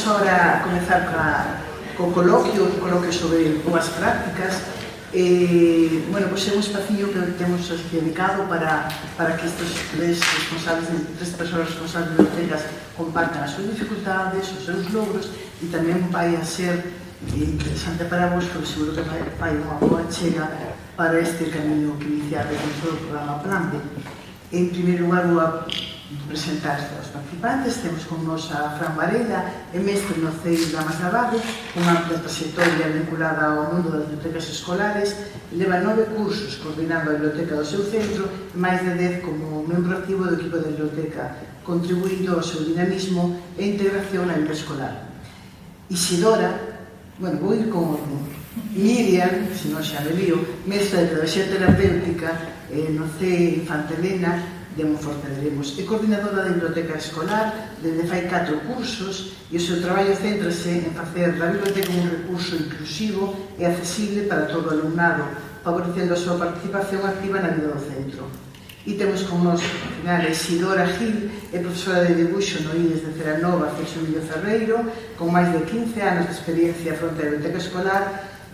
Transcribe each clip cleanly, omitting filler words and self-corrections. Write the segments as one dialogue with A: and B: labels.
A: agora comezar co coloquio, un coloquio sobre boas prácticas. Bueno, pois é un espacio que temos dedicado para que estes tres persoas responsables de bibliotecas compartan as súas dificultades, os seus logros, e tamén vai a ser interesante para vos, porque seguro que vai unha boa chega para este camiño que iniciar dentro do programa Plan B. En primeiro lugar, vou a presentar aos participantes. Temos con nos a Fran Varela, é mestre no CEI Damas de Abade, unha ampla trayectoria vinculada ao mundo das bibliotecas escolares, leva 9 cursos coordinando a biblioteca do seu centro e máis de 10 como membro activo do equipo de biblioteca, contribuindo ao seu dinamismo e integración na vida escolar. Isidora, bueno, vou ir con Miriam, se non xa me lío, mestra de pedagoxía terapéutica no CEI Infanta Elena de Monforte de Lemos. É coordinadora da biblioteca escolar desde fai 4 cursos e o seu traballo céntrase en facer da biblioteca un recurso inclusivo e accesible para todo o alumnado, favorecendo a súa participación activa na vida do centro. E temos con nos, ao final, Isidora Gil, é profesora de dibuixo no IES de Ceranova, Celso Emilio Ferreiro, con máis de 15 anos de experiencia fronte á biblioteca escolar.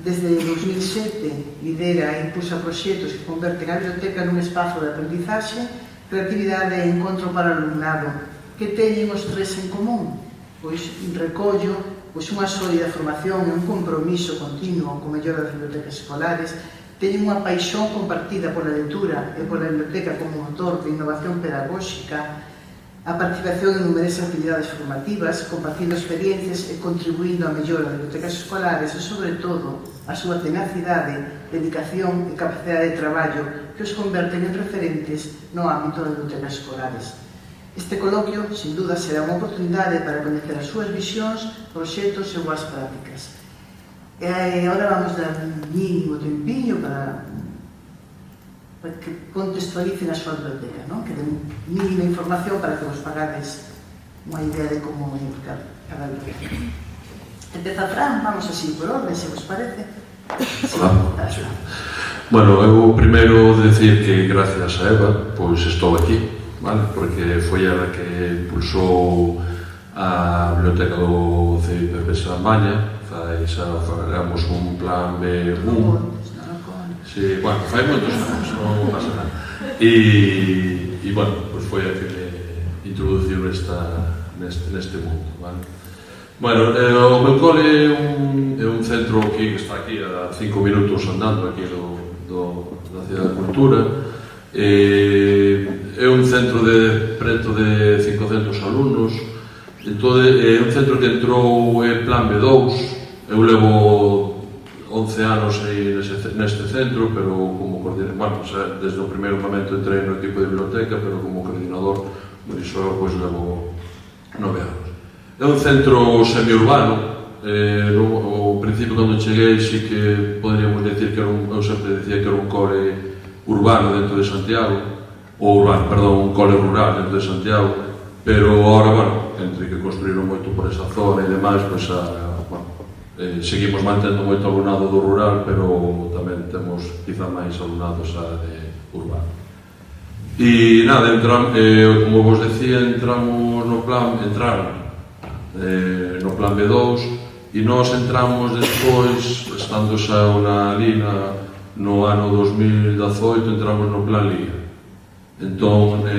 A: Desde 2007 lidera e impulsa proxectos que converten a biblioteca nun espazo de aprendizaxe, creatividade e encontro para o alumnado. Que teñen os tres en común? Pois recollo unha sólida formación e un compromiso continuo con mellora das bibliotecas escolares, teñen unha paixón compartida pola lectura e pola biblioteca como motor de innovación pedagóxica, a participación en numerosas actividades formativas, compartindo experiencias e contribuindo á mellora das bibliotecas escolares e, sobre todo, a súa tenacidade, dedicación e capacidade de traballo que os converten en referentes no ámbito das bibliotecas escolares. Este coloquio, sin duda, será unha oportunidade para coñecer as súas visións, proxectos e boas prácticas. E agora vamos dar un mínimo tempiño para que contextualicen a súa biblioteca, que den mínima información para que vos pagades unha idea de como implicar cada biblioteca. Empeza Fran, vamos así por orden, se vos parece.
B: Hola. Bueno, eu primeiro decir que gracias a Eva, pois estou aquí, vale? Porque foi ela que impulsou a biblioteca do CIPP Salamaña, éramos un plan B1. Sí, bueno, fai moitos anos, non pasa nada. E, bueno, pois foi a que me introduciu neste mundo, vale? Bueno, o meu cole é un centro que está aquí a 5 minutos andando aquí da Cidade da Cultura. É un centro de preto de 500 alumnos. Entón, é un centro que entrou en plan B2. Eu levo 11 anos neste centro, pero como coordinador, bueno, desde o primeiro momento entrei no equipo de biblioteca, pero como coordinador, por iso, pois, levo 9 anos. É un centro semiurbano. Ao principio, cando cheguei, sí que poderíamos decir que eu sempre decía que era un cole urbano dentro de Santiago, ou urbano, perdón, un cole rural dentro de Santiago, pero agora, bueno, entre que construíron moito por esa zona e demais, pois, seguimos mantendo moito alumnado do rural, pero tamén temos quizá máis alumnados de urbano. E nada, como vos decía, entramos no plan B2 e nós entramos despois, estando xa ali no ano 2018, entramos no plan LIA. Entón,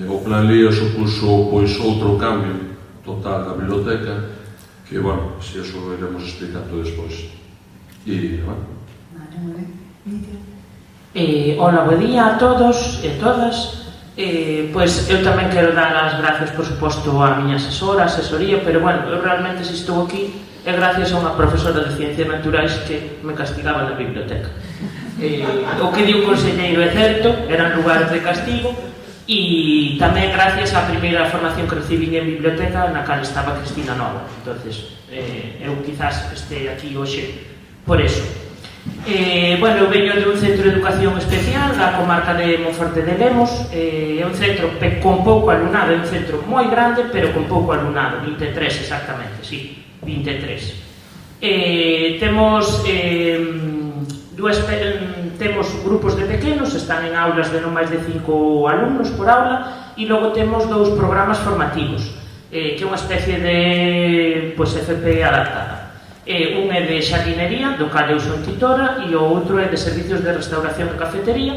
B: o plan LIA supuso outro cambio total da biblioteca, que, bueno, se eso lo iremos explicando despois. E, bueno.
C: Hola, bo día a todos e todas. Pois eu tamén quero dar as gracias, por suposto, á miña asesoría, pero, bueno, eu realmente, se estou aquí, é gracias a unha profesora de Ciencias Naturais que me castigaba na biblioteca. O que di o conselleiro é certo, eran lugares de castigo, e tamén gracias á primeira formación que recibín en biblioteca na cal estaba Cristina Nova. Entonces, eu quizás este aquí hoxe por eso. Bueno, eu veño de un centro de educación especial da comarca de Monforte de Lemos. É un centro con pouco alumnado, é un centro moi grande, pero con pouco alumnado, 23 exactamente, sí, 23. Temos grupos de pequenos, están en aulas de non máis de 5 alumnos por aula, e logo temos 2 programas formativos. que é unha especie de FP adaptada. Un é de xardinería, do cal eu son titora, e o outro é de servicios de restauración e cafetería.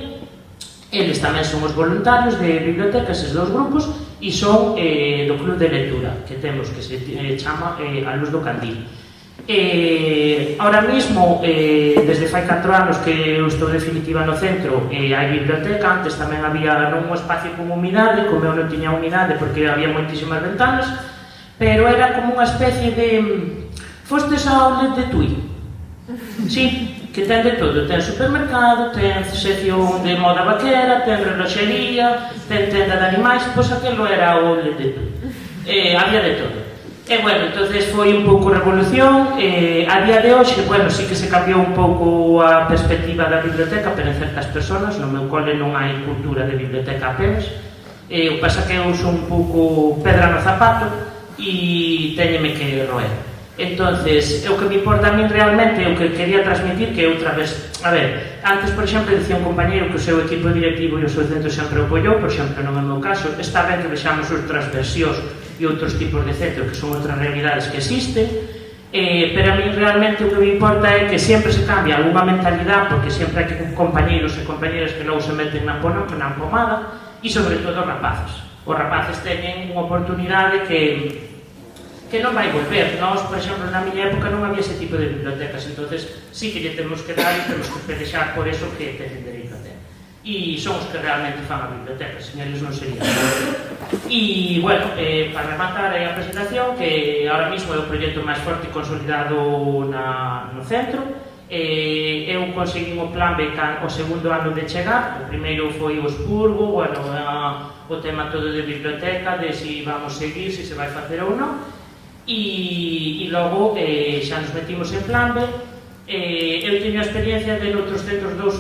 C: Eles tamén son os voluntarios de biblioteca, eses dous grupos, e son do club de lectura que temos, que se chama A Luz do Candil. Ahora mismo, desde fai 4 anos que eu estou definitiva no centro, hai biblioteca. Antes tamén había un espacio con humidade, como eu non tiña humidade porque había moitísimas ventanas, pero era como unha especie de... Fostes ao outlet de Tui? Sí, que ten de todo, ten supermercado, ten sección de moda vaquera, ten reloxería, ten tenda de animais, pois aquilo era o outlet de Tui. Había de todo. E, bueno, entonces foi un pouco revolución. A día de hoxe, bueno, sí que se cambiou un pouco a perspectiva da biblioteca, pero en certas personas, no meu cole non hai cultura de biblioteca apenas. O que pasa que eu son un pouco pedra no zapato e teñeme que roer. Entonces, o que me importa a min realmente, o que quería transmitir, que outra vez, a ver, antes, por exemplo, dicía un compañeiro que o seu equipo directivo e o seu centro sempre apoiou, por exemplo, non é o meu caso. Está ben que vexamos outras versións e outros tipos de centro, que son outras realidades que existen, pero a mí realmente o que me importa é que sempre se cambia alguna mentalidade, porque sempre hai compañeiros e compañeras que logo se meten na pomada, e sobre todo os rapaces. Os rapaces teñen unha oportunidade que non vai volver. Nós, por exemplo, na miña época non había ese tipo de bibliotecas, entonces sí que lle temos que dar e temos que pelexar por eso que teñen dereito a ter. E son os que realmente fan a biblioteca, sen eles non sería. E, bueno, para rematar a presentación, que ahora mismo é o proxecto máis forte e consolidado no centro. Eu conseguí o plan B o segundo ano de chegar. O primeiro foi o expurgo, bueno, o tema todo de biblioteca, de si vamos seguir, si se vai facer ou non. E logo xa nos metimos en plan B. Eu teño a experiencia de noutros centros dous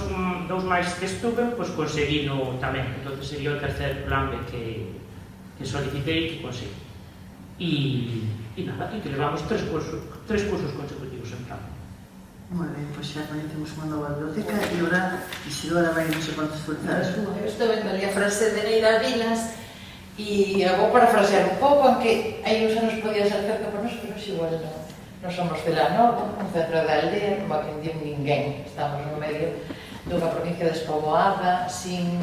C: máis que estuve, pois conseguino tamén. Entón sería o tercer plan B que solicitei e que consegui. E nada, que levamos 3 cursos consecutivos en plan B.
A: Moi ben, pois xa conhecemos unha nova biblioteca e agora Isidora vai non sei quantos soltar.
D: Eu estou vendo ali a frase de Neira Vilas e a vou parafrasear un pouco, aunque hai uns anos podía ser cerca por nós, pero igual non somos Celanova, un centro de aldea, como que non ninguén. Estamos no medio dunha provincia despoboada, sin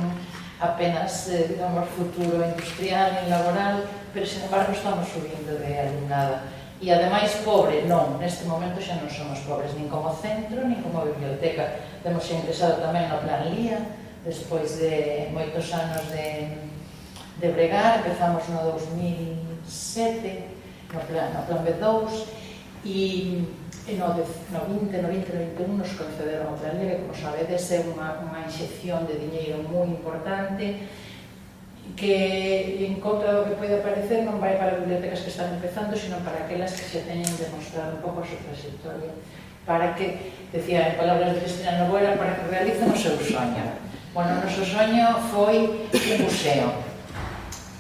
D: apenas, digamos, futuro industrial e laboral, pero, sin embargo, estamos subindo de alumnada. E, ademais, pobre, non, neste momento xa non somos pobres, nin como centro, nin como biblioteca. Temos xa ingresado tamén no Plan LIA, despois de moitos anos de bregar. Empezamos no 2007, no Plan B2, e no 20, no 21 nos concederon o Plan LIA, que, como sabedes, é unha inxección de diñeiro moi importante, que, en contra do que pode parecer, non vai para bibliotecas que están empezando, sino para aquelas que se teñen demostrado un pouco a súa trayectoria, para que, decía en palabras de Cristina Noguera, para que realicen o seu soño. Bueno, o noso soño foi un museo,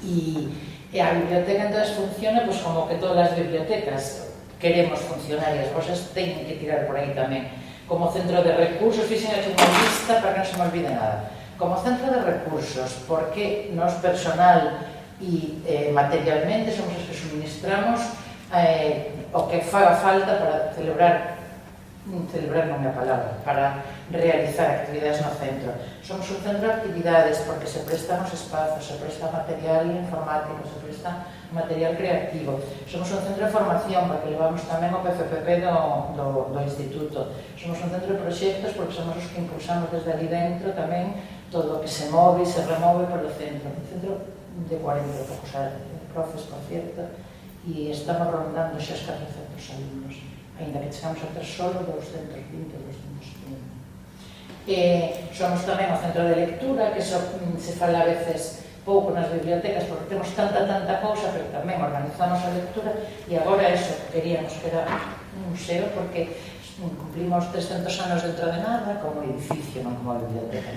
D: e a biblioteca entón funciona como que todas as bibliotecas queremos funcionar, e as cosas teñen que tirar por aí tamén. Como centro de recursos, fixen aquí unha lista para que non se me olvide nada. Como centro de recursos, porque nos personal e materialmente somos os que suministramos o que faga falta para celebrar non é a palabra, para realizar actividades no centro. Somos un centro de actividades porque se prestan os espazos, se presta material informático, se presta material creativo. Somos un centro de formación porque levamos tamén o PFPP do instituto. Somos un centro de proxectos porque somos os que impulsamos desde ali dentro tamén todo o que se move e se remove polo centro. Un centro de 40 poucos profes, por cierto, e estamos rondando xa os 400 alumnos, ainda que chegamos a ter solo 220, 221. Somos tamén o centro de lectura, que se fala a veces pouco nas bibliotecas, porque temos tanta cousa, pero tamén organizamos a lectura, e agora eso queríamos que era un museo, porque cumplimos 300 anos dentro de nada, como edificio, non como a biblioteca.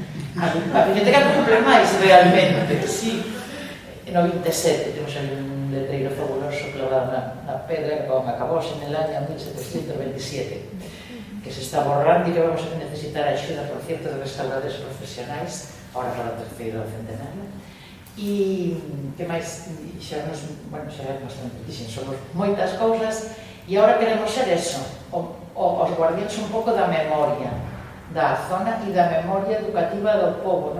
D: A biblioteca cumple máis, realmente, sí. No 27 temos un letreiro fabuloso clavado na pedra, que acabóse en el año 1727, que se está borrando e que vamos a necesitar a axuda, por cierto, de restauradores profesionais, ahora para o terceiro centenario. E que máis, xa é bastante dixen, somos moitas cousas e agora queremos ser eso, os guardiáns un pouco da memoria da zona e da memoria educativa do povo.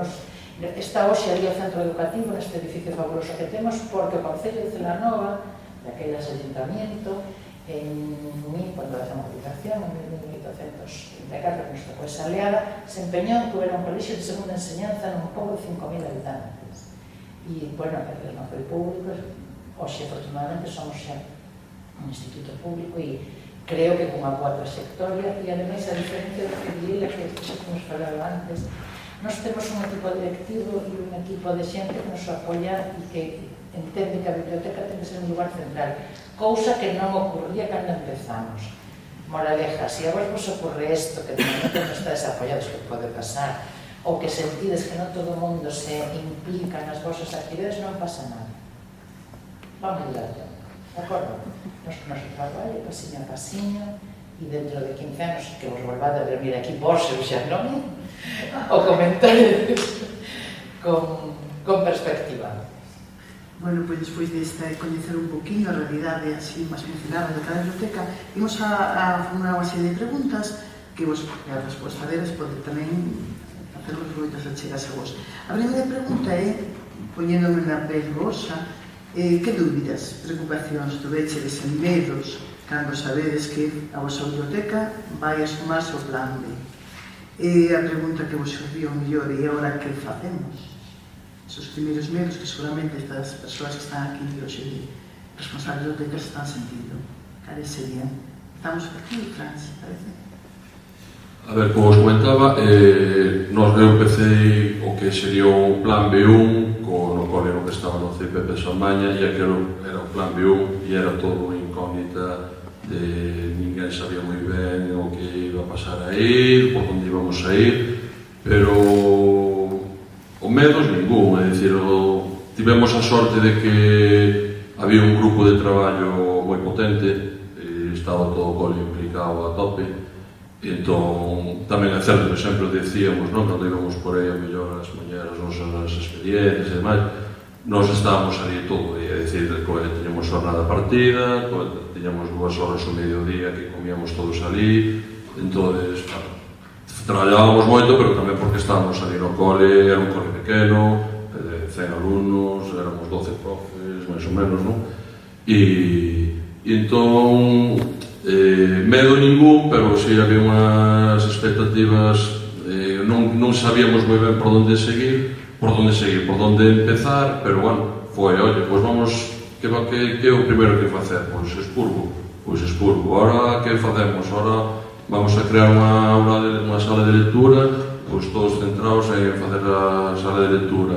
D: Está hoxe ali o centro educativo neste edificio fabuloso que temos porque o Concello de Celanova, daquele asentamiento, cuando a democratización, en 1834, que nos tocou esa aliada, se empeñou en que hubiera un colegio de segunda enseñanza nun pobo de 5.000 habitantes. E, bueno, que non foi público, hoxe, afortunadamente, somos xa un instituto público e creo que con unha boa trayectoria e, ademais, a diferencia do que diría que nos falaba antes, nós temos un equipo directivo e un equipo de xente que nos apoia e que entende que a biblioteca ten que ser un lugar central, cousa que non ocurría cando empezamos. Moraleja, se a vos ocurre isto, que de momento non estáis apoiados, que pode pasar, ou que sentides que non todo o mundo se implica nas vosas actividades, non pasa nada. Vamos adiante, de acordo? Nos traballo, pasiño a pasiño, e dentro de 15 anos que vos volvade a ver, mira aquí vos, eu xa non, o comentario con perspectiva.
A: Bueno, pois despois de coñecer un poquinho a realidade así máis mencionada de cada biblioteca, imos a formular unha serie de preguntas que vos, a resposta delas pode tamén facervos moitas achegas a vos. A primeira pregunta é, poñéndome na pel vosa, que dúbidas, preocupacións, tuvechedes en medos cando sabedes que a vosa biblioteca vai a sumarse ao plan B? E a pregunta que vos xurdiu mellor é agora que facemos? Esos primeiros medos que seguramente estas persoas que están aquí hoxe responsables de bibliotecas están sentindo. Cales serían? Estamos por aquí, Franz, parece?
B: A ver, como os comentaba, eu empecé o que sería o plan B1 no cole que estaba no CPP de Salmaña e aquilo era o plan B1 e era todo incógnita, ninguén sabía moi ben o que iba a pasar a ir, por onde íbamos a ir, pero o medos ningún, é dicir, tivemos a sorte de que había un grupo de traballo moi potente, estaba todo o cole implicado a tope, e entón tamén é certo que sempre decíamos, cando íbamos por aí a mellor as mañeras, as experiencias e demais, nós estábamos ali todo o día, é dicir, teníamos jornada partida, teníamos 2 horas ao mediodía que comíamos todos ali, entón, traballábamos moito, pero tamén porque estábamos ali no cole, era un cole pequeno, de 100 alumnos, éramos 12 profes, máis ou menos, non? E entón, medo ningún, pero si había unhas expectativas, non sabíamos moi ben por onde seguir, por onde empezar, pero, bueno, foi, oye, pois vamos, que é o primeiro que facer? Pois expurgo, ahora que facemos? Ahora vamos a crear unha sala de lectura, pois todos centrados en facer a sala de lectura.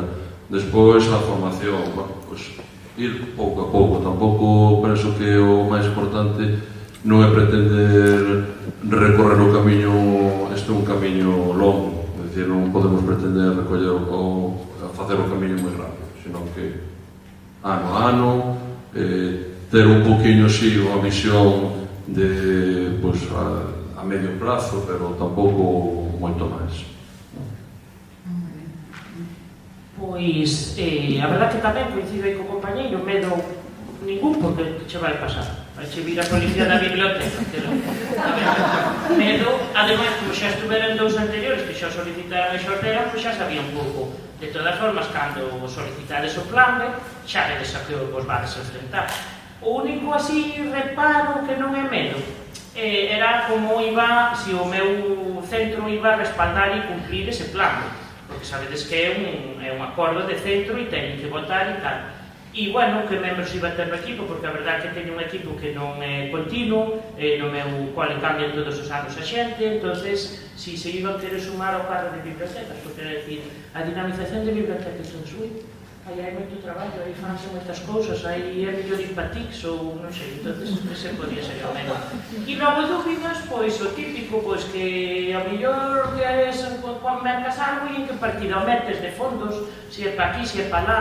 B: Despois a formación, bueno, pois ir pouco a pouco. Tampouco penso que o máis importante non é pretender recorrer o camiño, este é un camiño longo, é dicir, non podemos pretender recoller ou facer o camiño moi rápido, senón que ano a ano, ter un poquinho, si, unha visión de, pois, a medio plazo, pero tampouco moito máis.
C: Pois, a verdad que tamén coincido aí co compañeiro, medo ningún, porque che vai pasar? Vai che vir a policía da biblioteca, medo, ademais, como xa estuveran 2 anteriores que xa solicitaron e xa ordenan, pois xa sabía un pouco. De todas formas, cando solicitades o plan B, xa vedes a que vos vades a enfrentar. O único así reparo que non é medo era como iba, se o meu centro iba a respaldar e cumplir ese plan, porque sabedes que é un acordo de centro e teñen que votar e tal. E, bueno, que membros iba a ter no equipo, porque a verdade é que teño un equipo que non é continuo, no meu cual cambian todos os anos a xente, entonces, si se iban querer sumar ao cargo de bibliotecas, porque é dicir, a dinamización de bibliotecas, aí hai moito traballo, aí fanse moitas cousas, aí é mellor ir para TICS ou non sei, entonces ese podría ser o menos. E logo dúbidas, pois o típico, pois que a mellor que é cando mercas algo e en que partida o metes de fondos, se é para aquí, se é para lá,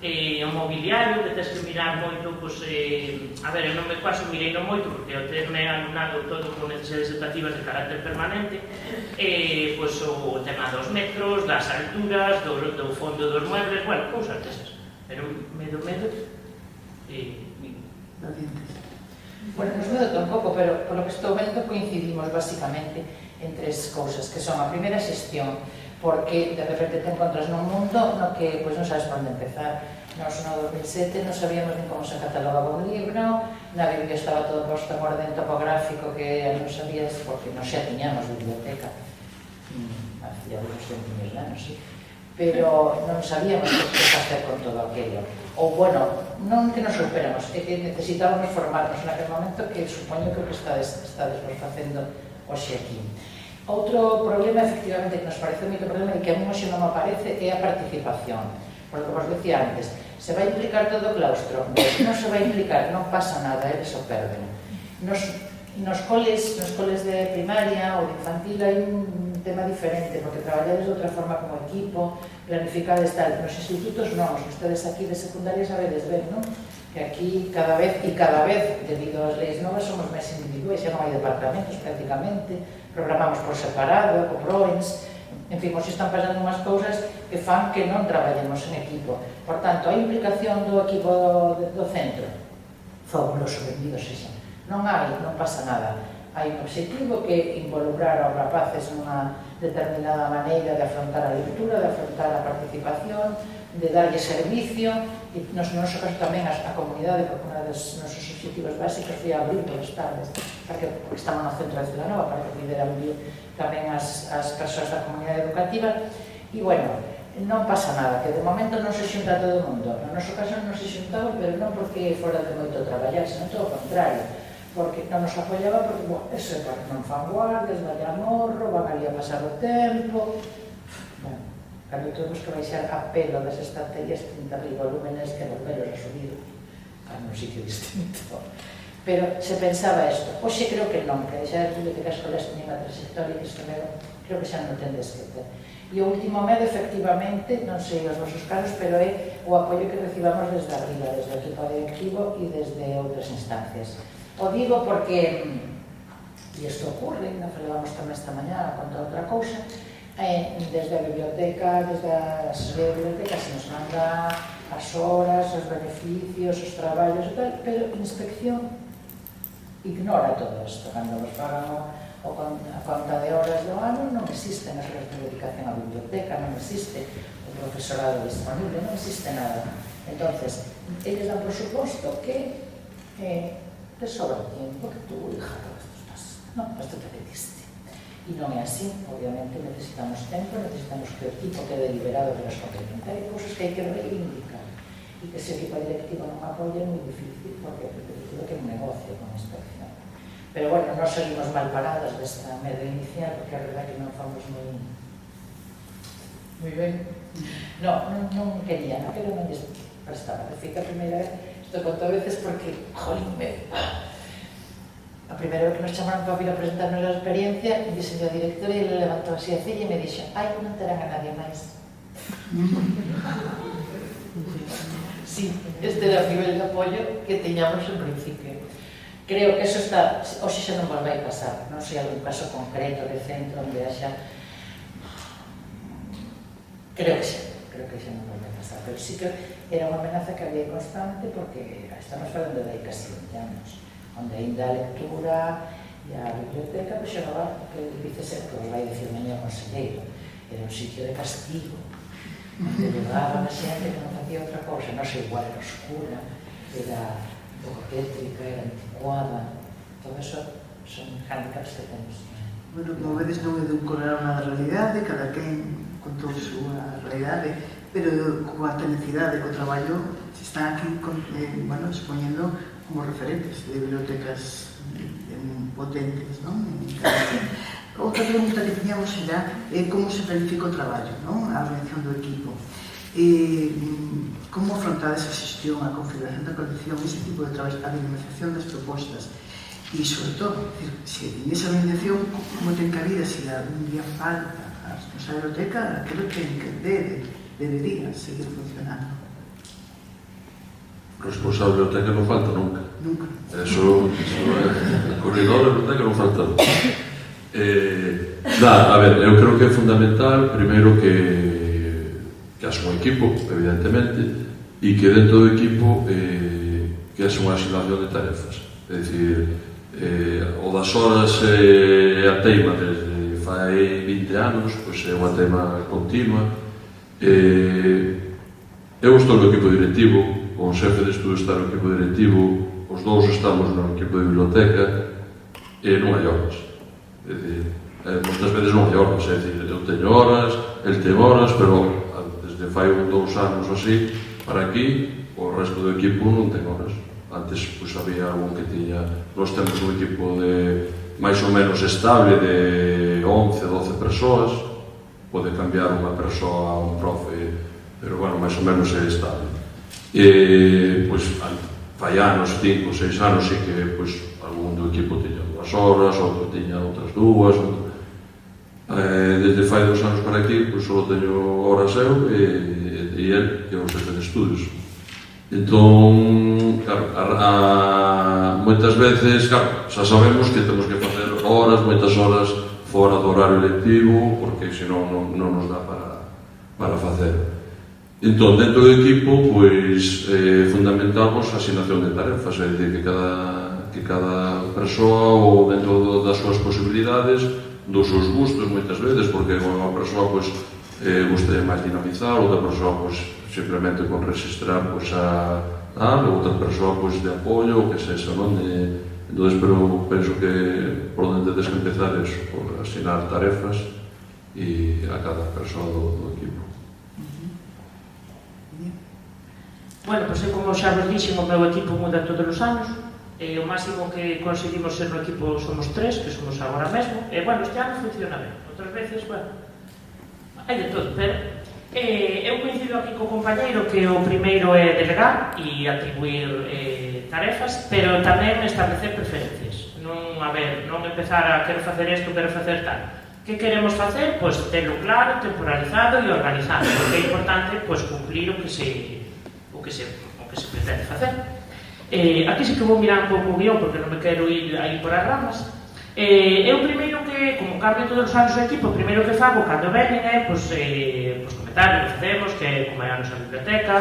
C: o mobiliario, que tens que mirar moito, pois, a ver, eu non me quase mirei no moito, porque o terme alumnado todo con necesidades educativas de carácter permanente, pois o tema dos metros, das alturas, do fondo dos muebles, bueno, cousas desas, pero medo,
D: Bueno, nos medo tampouco, pero polo que estou vendo coincidimos basicamente en tres cousas, que son a primeira xestión, porque de repente te encontras nun mundo no que non sabes por onde empezar. Nos no 2007 non sabíamos ni como se catalogaba un libro, na Biblia estaba todo posto en orden topográfico que non sabías, porque non xa tiñamos biblioteca, hacía uns 20 anos, sí, pero non sabíamos que facer con todo aquello. Ou, bueno, non que nos superamos, é que necesitábamos formarnos naquele momento, que supoño que o que estades vos facendo hoxe aquí. Outro problema, efectivamente, que nos parece moito problema e que a mí hoxe non me aparece é a participación. Por lo que vos decía antes, se vai implicar todo o claustro? Non se vai implicar, non pasa nada, eles o perden. Nos coles de primaria ou de infantil hai un tema diferente, porque traballades de outra forma como equipo, planificades tal. Nos institutos non, ustedes aquí de secundaria sabedes ver, non? Que aquí cada vez, debido ás leis novas, somos máis individuais, xa non hai departamentos prácticamente, programamos por separado, co PROENS, en fin, hoxe están pasando unhas cousas que fan que non traballemos en equipo. Por tanto, a implicación do equipo do centro, fabuloso, benvido sexa. Non pasa nada. Hai un objetivo que involucrar aos rapaces nunha determinada maneira de afrontar a lectura, de afrontar a participación, de darlle servicio, e nos noso caso tamén a comunidade, porque unha dos nosos objetivos básicos foi abrir todas as tardes, porque estamos no centro de Ciudadela, para que puderan vir tamén as persoas da comunidade educativa, e bueno, non pasa nada, que de momento non se xunta todo o mundo. No noso caso non se xuntaba, pero non porque fora de moito traballar, senón todo o contrario, porque non nos apoiaba, porque, bueno, eso é para que non fan guardias, vaya a morro, van ali a pasar o tempo. Bueno, cando temos que baixar a pelo das estanterías 30.000 volúmenes que volveros a subir a un sitio distinto. Pero se pensaba isto. Hoxe creo que non, que deixar as bibliotecas escolas teñen a trayectoria que isto creo que xa non tendes que ter. E o último medo, efectivamente, non sei os vosos casos, pero é o apoio que recibamos desde arriba, desde o equipo directivo e desde outras instancias. O digo porque, e isto ocurre, non falábamos tamén esta mañá contra outra cousa, desde a biblioteca, desde as bibliotecas se nos manda as horas, os beneficios, os traballos e tal, pero a inspección ignora todo isto. Cando nos pagan a conta de horas do ano, non existen as horas de dedicación á biblioteca, non existe o profesorado disponible, non existe nada. Entonces, eles dan por suposto que te sobra o tiempo, que tú, hija, non, isto te pediste. E non é así, obviamente necesitamos tempo, necesitamos que o equipo quede liberado de las competencias, hai cousas que hai que reivindicar, e que se o equipo directivo non apoia é moi difícil, porque o directivo que é un negocio con a inspección. Pero bueno, nós seguimos mal paradas desta media inicial, porque a verdade que non fomos moi ben. Non querían, pero non lles prestaba. De feito, a primeira vez, isto conto a veces porque, jolín, a primeira vez que nos chamaron para vir a presentarnos a experiencia, dixenlle a directora e ele levantou así a cella e me dixo: ai, non terán a nadie máis. Sí, este era o nivel de apoio que teñamos en principio. Creo que eso está, hoxe xa non volve a pasar, non sei algún caso concreto de centro onde haxa, creo que xa non volve a pasar, pero sí que era unha amenaza que había constante, porque estamos falando de aí casi 20 anos, onde ainda a lectura e a biblioteca, pois xogaba, que dice ser, que vai dicir meño conselleiro, era un sitio de castigo, onde levaban a xente que non facía outra cousa, non sei, igual era oscura, era pouco tétrica, era anticuada, todo eso son handicaps que temos.
A: Bueno, como vedes, non é de un colorado na realidade, cada quen contou a súa realidade, pero coa tenacidade, co traballo, se están aquí expoñendo como referentes de bibliotecas potentes, non? Outra pregunta que tiñamos era como se planifica o traballo, non? A organización do equipo. Como afrontades a xestión, a configuración da colección, ese tipo de traballo, a dinamización das propostas e, sobre todo, se en esa organización, como ten cabida, se algún día falta a responsable da biblioteca, aquilo que debería seguir funcionando.
B: Responsable de biblioteca non falta nunca.
A: Nunca.
B: Eso é corredor de biblioteca non falta nunca. A ver, eu creo que é fundamental primeiro que haxa un equipo, evidentemente, e que dentro do equipo que haxa unha asignación de tarefas. É dicir, o das horas é a teima desde fai 20 anos, pois é unha tema continua. Eu estou no equipo directivo, o xefe de estudo está no equipo directivo, os dous estamos no equipo de biblioteca, e non hai horas. É dicir, moitas veces non hai horas, é dicir, eu teño horas, el ten horas, pero desde fai 2 anos así, para aquí, o resto do equipo non ten horas. Antes, pois, había algún que tiña... Nós temos un equipo de máis ou menos estable de 11, 12 persoas, pode cambiar unha persoa a un profe, pero, bueno, máis ou menos é estable. Pois, fai anos, 5 ou 6 anos, sí que, pois, algún do equipo tiña 2 horas, outro tiña outras 2, desde fai 2 anos para aquí, pois, só teño horas eu e el, que é o xefe de estudios. Entón, claro, moitas veces, claro, xa sabemos que temos que facer horas, moitas horas fora do horario lectivo, porque senón non nos dá para facer. Entón, dentro do equipo, pois, é fundamental a asignación de tarefas, é dicir, que cada persoa, ou dentro das súas posibilidades, dos seus gustos, moitas veces, porque unha persoa, pois, gusta máis dinamizar, outra persoa, pois, simplemente con registrar, pois, outra persoa, pois, de apoio, que se xa, non? Entón, pero penso que por onde tedes que empezar é por asignar tarefas e a cada persoa do equipo.
C: Bueno, pois como xa vos dixen, o meu equipo muda todos os anos. O máximo que conseguimos ser no equipo somos 3, que somos agora mesmo. Bueno, este ano funciona ben. Outras veces, bueno, hai de todo, pero eu coincido aquí co compañeiro que o primeiro é delegar e atribuir tarefas, pero tamén establecer preferencias. Non empezar a quero facer isto, quero facer tal. Que queremos facer? Pois telo claro, temporalizado e organizado, porque é importante pois cumplir o que se pretende facer. Aquí sí que vou mirar un pouco o guión, porque non me quero ir aí por as ramas. Eu primeiro que, como cambio todos os anos o equipo, o primeiro que fago cando venen é comentar o que facemos, como é a nosa biblioteca,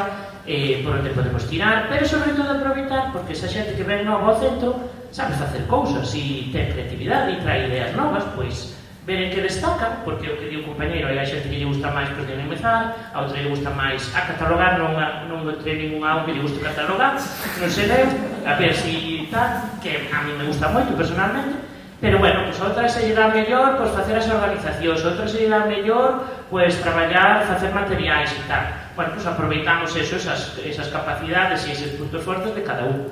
C: por onde podemos tirar, pero sobre todo aproveitar, porque esa xente que ven novo ao centro sabe facer cousas e ten creatividade e trae ideas novas, pois veren que destacan, porque o que di o compañeiro, hai a xente que lle gusta máis dinamizar, a outra lle gusta máis a catalogar, non entre ninguna que lle gusta catalogar, non se leu, a ver si tal, que a mí me gusta moito personalmente, pero bueno, pues a outra se lle dá mellor pues, facer as organizacións, a outra se lle dá mellor pues, traballar, facer materiais e tal. Bueno, pues aproveitamos esas capacidades e eses puntos fortes de cada un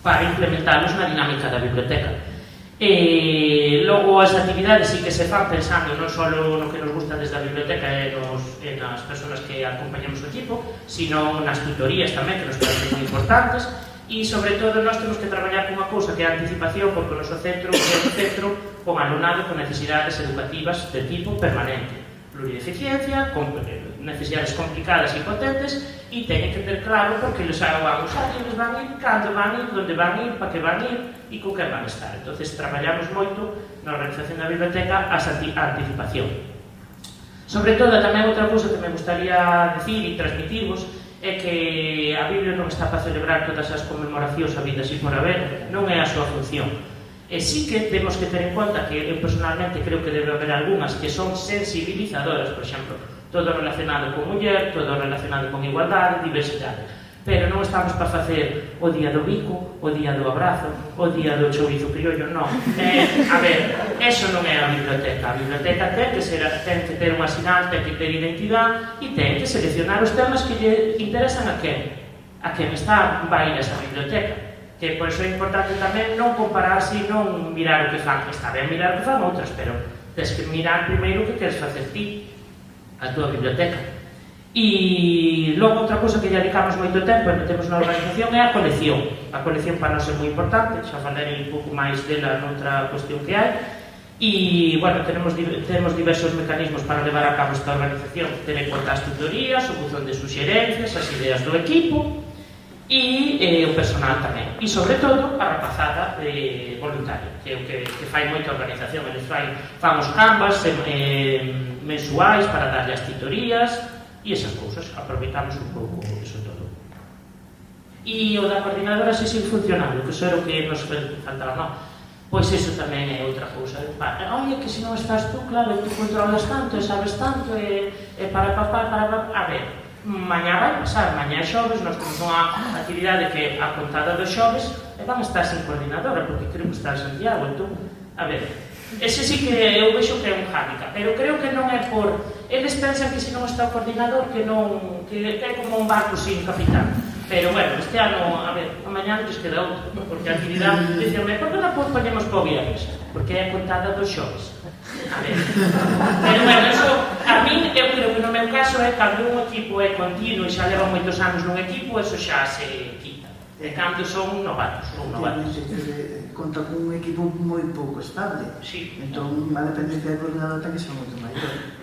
C: para implementarlos na dinámica da biblioteca. Logo as actividades sí que se fan pensando non só no que nos gusta desde a biblioteca e nas persoas que acompañamos o equipo, sino nas tutorías tamén, que nos parecen moi importantes, e sobre todo nós temos que traballar con unha cousa que é a anticipación, porque o noso centro é un centro con alumnado con necesidades educativas de tipo permanente, plurideficiencia, con necesidades complicadas e potentes, e teñen que ter claro porque les van usar e les van ir, cando van ir, onde van ir, para que van ir e con que van estar. Entonces traballamos moito na organización da biblioteca a anticipación. Sobre todo, tamén outra cousa que me gustaría decir e transmitirvos é que a Biblia non está para celebrar todas as conmemoracións habidas e por haber, non é a súa función. E sí que temos que ter en conta que eu personalmente creo que debe haber algunhas que son sensibilizadoras, por exemplo, todo relacionado con muller, todo relacionado con igualdade, diversidade. Pero non estamos para facer o día do bico, o día do abrazo, o día do chourizo criollo, non. A ver, eso non é a biblioteca. A biblioteca ten que ter unha sinal, ten que ter identidade e ten que seleccionar os temas que lle interesan a quen está vai ir a esa biblioteca. Que por iso é importante tamén non compararse e non mirar o que fan. Está ben mirar o que fan outras, pero tens que mirar primeiro o que queres facer ti, a tua biblioteca. E logo outra cousa que lle dedicamos moito tempo e metemos na organización é a colección. A colección para nós é moi importante, xa falarei un pouco máis dela noutra cuestión que hai. E, bueno, temos diversos mecanismos para levar a cabo esta organización. Ter en conta as tutorías, o buzón de suxerencias, as ideas do equipo. e o personal tamén, e sobre todo a rapazada voluntaria, que é o que fai moita organización. Eles fan os canvas mensuais para darlle as titorías e esas cousas, aproveitamos un pouco iso todo. E o da coordinadora sesión funcional, que iso era o que nos faltaba, non? Pois iso tamén é outra cousa. Oye, que se non estás tú, claro, tú controlas tanto e sabes tanto e para. A ver, mañá vai pasar, mañá é xoves, nós temos unha actividade que a contada dos xoves e van estar sin coordinadora, porque creo que está en Santiago, entón, a ver, ese sí que eu vexo que é un hándicap, pero creo que non é por... Eles pensan que se non está o coordinador, que é como un barco sin capitán. Pero, bueno, este ano, a ver, mañá non lles queda outro, porque a actividade, dicirme, por que non ponemos para o viernes? Porque é a contada dos xoves. A ver, pero, bueno, eso, a min, eu creo que no meu caso é cando un equipo é continuo e xa leva moitos anos nun equipo, eso xa se quita. E cando son novatos, ou novatos.
A: Conta con un equipo moi pouco estable.
C: Sí.
A: Entón, a dependencia de coordinador ten que ser moito maior.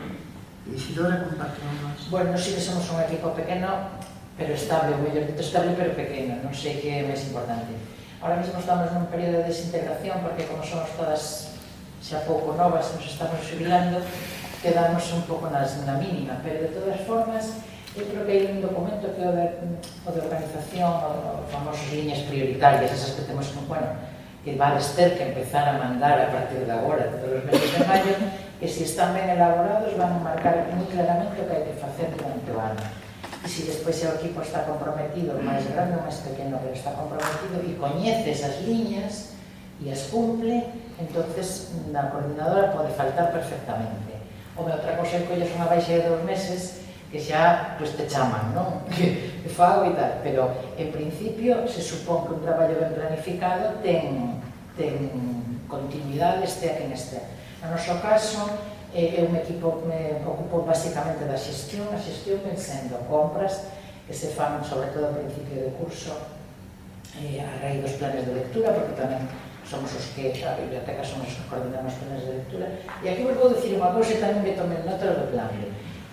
A: E Isidora, comparte máis.
D: Bueno, sí que somos un equipo pequeno, pero estable, o mellor dito estable, pero pequeno, non sei que é máis importante. Ahora mesmo estamos nun período de desintegración, porque como somos todas xa pouco novas, nos estamos jubilando, quedamos un pouco na mínima, pero de todas formas, eu creo que hai un documento que é o de organización, os famosos líneas prioritarias, esas que temos, bueno, que vades ter que empezar a mandar a partir de agora, todos os meses de maio, que se están ben elaborados van a marcar moi claramente o que hai que facer durante o ano. E se despois o equipo está comprometido, máis grande ou máis pequeno, pero está comprometido e coñece esas liñas e as cumple, entonces na coordinadora pode faltar perfectamente. O meu outra cosa é que colles unha baixa de 2 meses que xa pues, te chaman, non? Que fago e tal, pero en principio se supón que un traballo ben planificado ten continuidade, este a quen este. No noso caso, eu me ocupo basicamente da xestión, a xestión ven sendo compras que se fan sobre todo ao principio de curso a raíz dos planes de lectura, porque tamén somos os que, a biblioteca somos os que coordinamos os planes de lectura. E aquí vos vou dicir unha cousa e tamén me tomen nota do plan.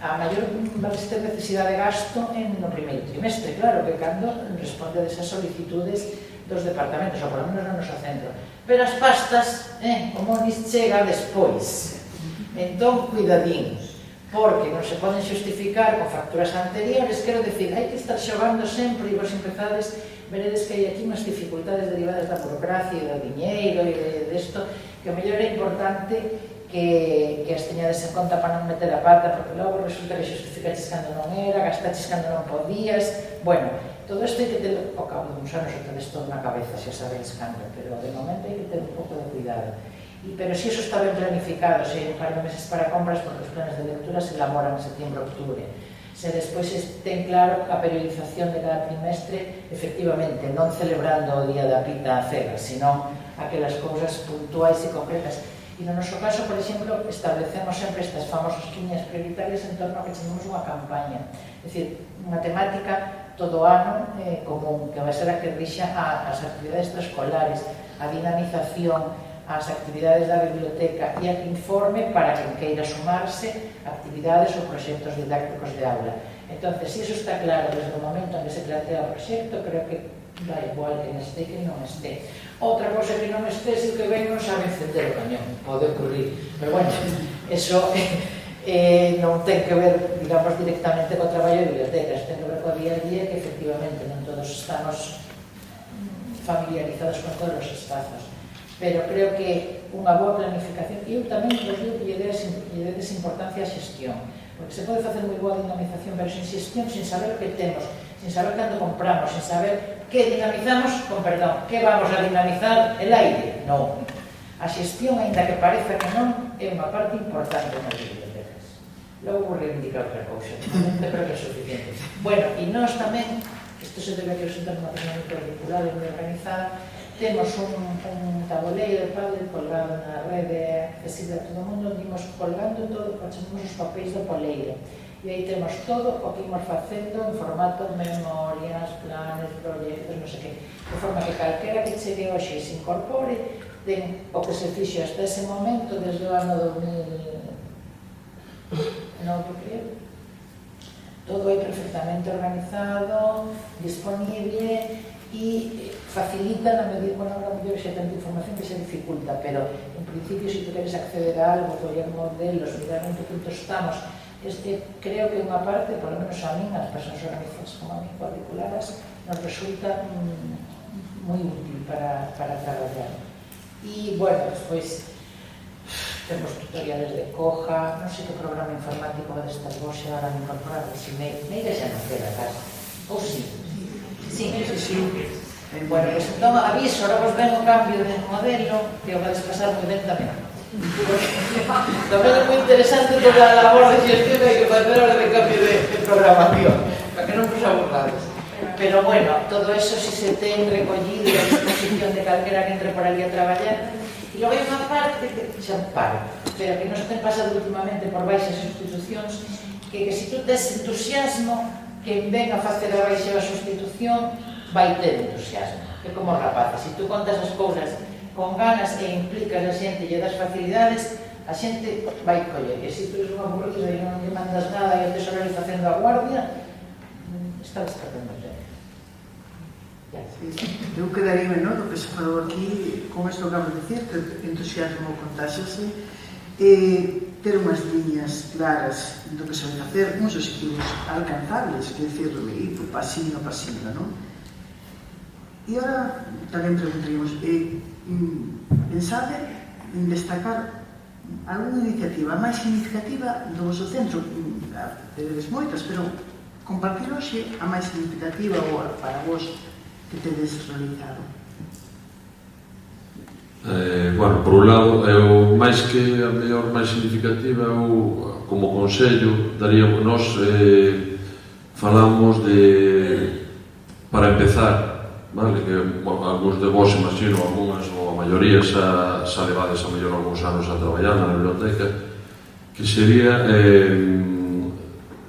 D: A maior necesidade de gasto no primeiro trimestre, claro, que cando responde desas solicitudes dos departamentos, ou por lo menos no noso centro. Pero as pastas, como nis chega despois. Entón, cuidadín, porque non se poden xustificar con facturas anteriores, quero dicir, hai que estar xogando sempre e vos empezades, veredes que hai aquí unhas dificultades derivadas da burocracia e do diñeiro e desto, que o mellor é importante que as teñades en conta para non meter a pata, porque logo resulta que xustificaches cando non era, gastaches cando non podías, bueno, todo isto hai que ter ao cabo de uns anos e tedes todo na cabeza, xa sabedes cando, pero de momento hai que ter un pouco de cuidado. Pero se iso está ben planificado, se hai un par de meses para compras, porque os planes de lectura se elaboran en setembro-octubre. Se despois ten claro a periodización de cada trimestre, efectivamente, non celebrando o día da pita cega, senón aquelas cousas puntuais e concretas. E no noso caso, por exemplo, establecemos sempre estas famosas liñas prioritarias en torno a que chamamos unha campaña. É dicir, unha temática todo ano común, que vai ser a que rixa as actividades extraescolares, a dinamización, as actividades da biblioteca e a que informe para quen queira sumarse actividades ou proxectos didácticos de aula. Entón, se iso está claro desde o momento en que se plantea o proxecto, creo que dá igual que este que non este. Outra cosa que non este, se que ven non sabe encender o cañón, pode ocurrir. Pero, bueno, eso non ten que ver, digamos, directamente co traballo de bibliotecas, ten que ver co día a día, que efectivamente non todos estamos familiarizados con todos os espazos. Pero creo que unha boa planificación, e eu tamén vos digo que lle dedes importancia á xestión, porque se pode facer moi boa dinamización, pero sin xestión, sin saber o que temos, sin saber cando compramos, sin saber que dinamizamos, con perdón, que vamos a dinamizar el aire? Non. A xestión, aínda que pareza que non, é unha parte importante nas bibliotecas. Logo vou reivindicar outra cousa, creo que é suficiente. Bueno, e nós tamén, isto se debe a que eu sentar unha persona moi particular e moi organizada, temos un tabuleiro de padre colgado na rede accesible a todo o mundo, dimos colgando todo, chamamos os papéis do poleiro. E aí temos todo o que imos facendo en formato de memorias, planes, proxectos, non sei que. De forma que calquera que chegue hoxe e se incorpore, ten o que se fixo hasta ese momento, desde o ano 2009, creo, todo aí perfectamente organizado, disponible e facilita na medida, bueno, a mellor xa tanta información que se dificulta, pero en principio se tu queres acceder a algo, coller modelos, mirar en que punto estamos, creo que unha parte, por lo menos a min, as persoas organizadas como a min cuadriculadas, nos resulta moi útil para traballar. E, bueno, despois temos tutoriales de Coja, non sei que programa informático va destas vos xa ahora incorporado, si Meira xa non queda casi, ou si? Sí. Bueno, pues entón aviso, ahora vos ven o cambio de modelo que o vades pasar moi lentamente. Tamén é moi interesante toda a labor de xestión que facer ahora de cambio de programación, para que non vos aburrades. Pero bueno, todo eso si se ten recollido a disposición de calquera que entre por ali a traballar. E logo hai unha parte que xa paro, pero que nos ten pasado últimamente por baixas institucións, que se tu tes entusiasmo, que ven a facer a baixa a sustitución, vai ter entusiasmo. É como os rapaces, se tu contas as cousas con ganas e implicas a xente e das facilidades, a xente vai coller. E se tu eres unha aburrido e non te mandas nada e o tesorero facendo a guardia, está descartando o tempo.
A: Eu quedaría, no, do que se falou aquí, con isto que acabo de dicir, que entusiasmo contáxase, ter unhas liñas claras do que se vai facer, uns objetivos alcanzables, que decir, pasino a pasino, non? E agora tamén preguntaríamos, pensade en destacar alguna iniciativa máis significativa do vosso centro? Tedes moitas, pero compartir hoxe a máis significativa ou para vos que tedes realizado?
B: Bueno, por un lado, o máis que a mellor máis significativa, eu, como consello, daríamos, nós falamos de, para empezar, vale, que algúns de vos, imagino, algúnas ou a maioría xa levades a mellor algúns anos a traballar na biblioteca, que sería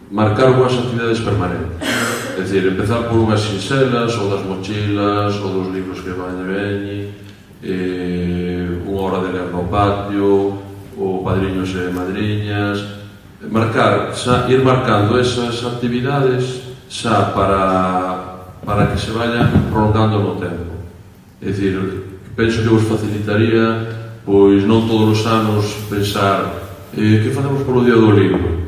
B: marcar unhas actividades permanentes. É dicir, empezar por unhas sinxelas, ou das mochilas, ou dos libros que van e veñen, unha hora de ler no patio, ou padriños e madriñas, ir marcando esas actividades xa para que se vayan prolongando no tempo. É dicir, penso que vos facilitaría, pois non todos os anos pensar que facemos polo día do libro.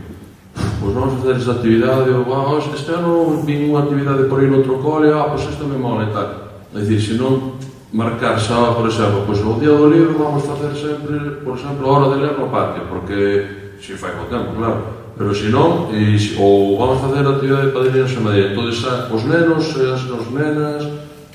B: Pois vamos facer esta actividade, ou este ano vin unha actividade por aí no outro cole, pois isto me mola e tal. É dicir, se non marcar xa, por exemplo, pois o día do libro vamos facer sempre, por exemplo, a hora de ler no patio, porque se fai co tempo, claro, pero se non, ou vamos facer a actividade de padriños e madriñas, entón os nenos e as nenas,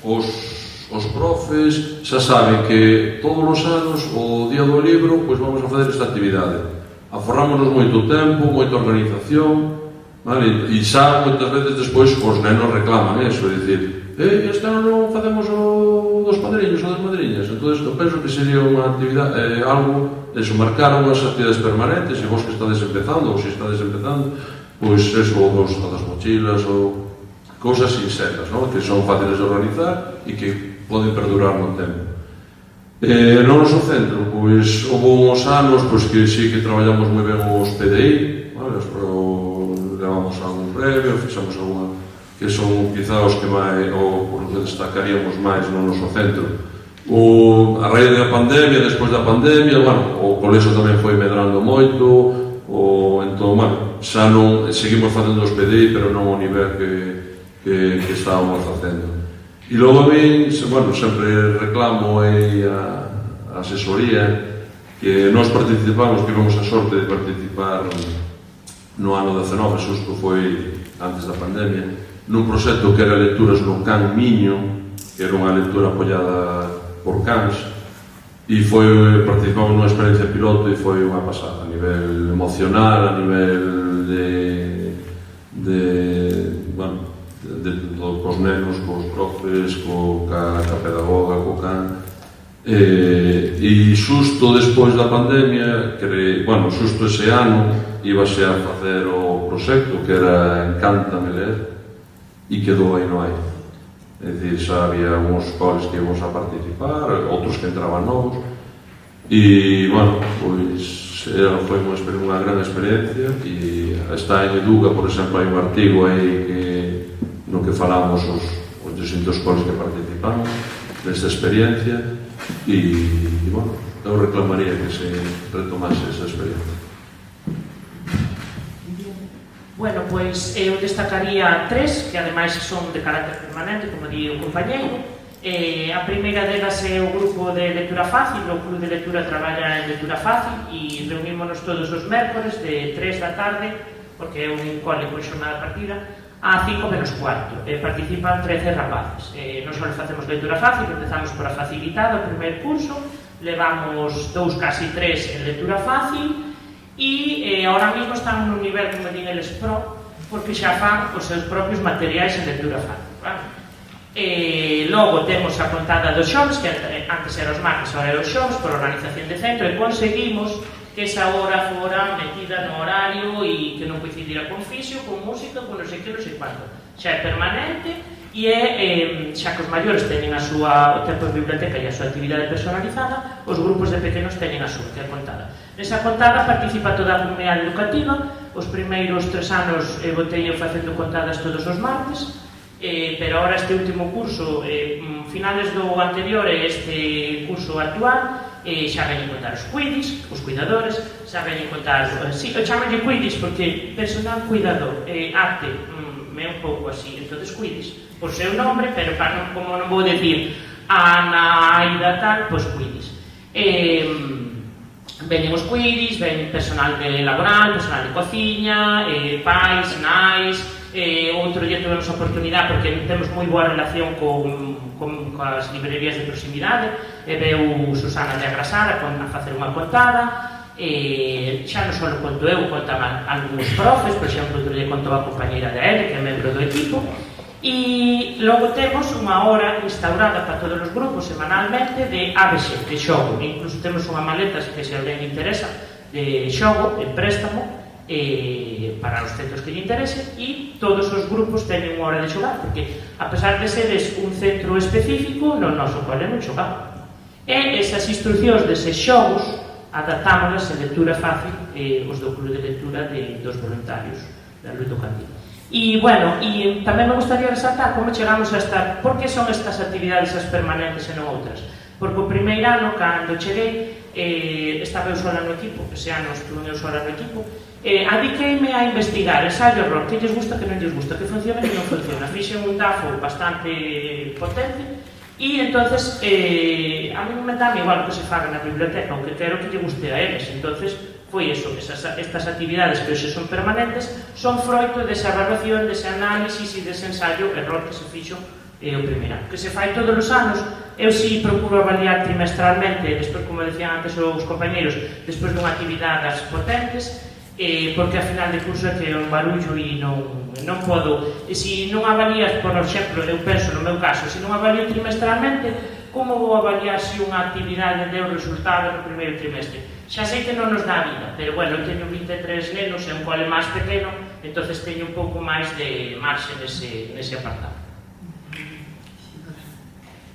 B: os profes, xa saben que todos os anos, o día do libro, pois vamos a facer esta actividade. Aforrámonos moito tempo, moita organización, vale? E xa moitas veces despois os nenos reclaman eso, é dicir, este ano non facemos o dos padriños ou das madriñas. Entón, eu penso que sería unha actividade, algo, eso, marcar unhas actividades permanentes, e vos que estades empezando, ou se estades empezando, pois eso, ou das mochilas, ou cousas sinxelas, non? Que son fáciles de organizar e que poden perdurar no tempo. No noso centro, pois, houve uns anos pois, que sí que traballamos moi ben os PDI, vale? Levamos algún premio, fixamos alguna, que son quizá os que máis, ou por que destacaríamos máis no noso centro. A raíz da pandemia, despois da pandemia, bueno, o colexo tamén foi medrando moito, entón, bueno, xa non, seguimos facendo os PDI, pero non ao nivel que estábamos facendo. E logo a mí, bueno, sempre reclamo a asesoría que nós participamos, tivemos a sorte de participar no ano 19, xusto foi antes da pandemia, nun proxecto que era lecturas no Can Miño, que era unha lectura apoiada por cans, e participamos nunha experiencia piloto e foi unha pasada a nivel emocional, a nivel bueno, cos nenos, cos profes, ca pedagoga, co can. E xusto despois da pandemia, bueno, xusto ese ano, íbase a facer o proxecto que era Encántame ler, e quedou aí no aire. É dicir, xa había uns coles que íbamos a participar, outros que entraban novos, E, bueno, pois foi unha gran experiencia e está en Educa, por exemplo, hai un artigo aí no que falamos os distintos coles que participamos desta experiencia e, bueno, eu reclamaría que se retomase esa experiencia.
C: Bueno, pois eu destacaría tres, que ademais son de carácter permanente, como di o compañeiro. A primeira delas é o grupo de lectura fácil, o Club de Lectura traballa en lectura fácil e reunímonos todos os mércores de 3 da tarde, porque é un cole con xornada partida, a 5 menos cuarto. Participan 13 rapaces. Nos só facemos lectura fácil, empezamos por a facilitada, o primeiro curso, levamos 2, casi 3 en lectura fácil, e ahora mesmo están no nivel, como din eles, pro, porque xa fan os seus propios materiais en lectura fácil. Logo temos a contada dos xoves, que antes era os martes, agora era os xoves, por organización de centro, e conseguimos que esa hora fora metida no horario e que non coincidira con fisio, con música, con non sei que, non sei quanto. Xa é permanente e xa que os maiores teñen o tempo de biblioteca e a súa actividade personalizada, os grupos de pequenos teñen a súa, que é a contada. Nesa contada participa toda a comunidade educativa. Os primeiros 3 anos botei facendo contadas todos os martes, pero ahora este último curso, finales do anterior e este curso actual, xa veñen contar os cuidis, os cuidadores, xa veñen contar, sí, eu chamo-lle cuidis porque personal cuidador, arte, é un pouco así, entonces cuidis, por seu nombre, pero como non vou decir Ana, Aida, tal, pois cuidis. Veñen os cuidis, veñen personal de laboral, personal de cociña, pais, nais. Outro día tivemos a oportunidade, porque temos moi boa relación coas librerías de proximidade, veu Susana de Agrasar a facer unha contada, xa non só conto eu, contan algúns profes, por exemplo, outro día contou a compañeira de Ere, que é membro do equipo. E logo temos unha hora instaurada para todos os grupos semanalmente de ABC, de xogo. Incluso temos unha maleta que se alguén interesa de xogo, de préstamo, para os centros que lle interese, e todos os grupos teñen unha hora de xogar, porque a pesar de seres un centro específico, no noso cole non xogamos. E esas instruccións deses xogos adaptámolas en lectura fácil, os do Club de Lectura dos voluntarios da Luz do Candil. E, bueno, e tamén me gustaría resaltar como chegamos a estar, por que son estas actividades as permanentes e non outras. Porque o primeiro ano, cando cheguei, estaba eu sola no equipo, ese ano estuve eu sola no equipo, adiqueime a investigar ensayo rock, que lles gusta, que non lles gusta, que funciona e que non funciona. Fixen un DAFO bastante potente e, entonces, a mí me dá igual que se faga na biblioteca, o que quero que lle guste a eles. Entonces, foi eso, estas actividades que hoxe son permanentes son froito desa evaluación, dese análisis e dese ensayo error que se fixo o primeiro ano, que se fai todos os anos. Eu si procuro avaliar trimestralmente, despois, como decían antes os compañeros, despois dunha actividades potentes, porque a final de curso é que é un barullo e non podo, e se non avalías, por exemplo, eu penso no meu caso, se non avalio trimestralmente, como vou avaliar se unha actividade deu resultado no primeiro trimestre? Xa sei que non nos dá vida, pero, bueno, eu teño 23 nenos e un cole máis pequeno, entonces teño un pouco máis de marxe nese apartado.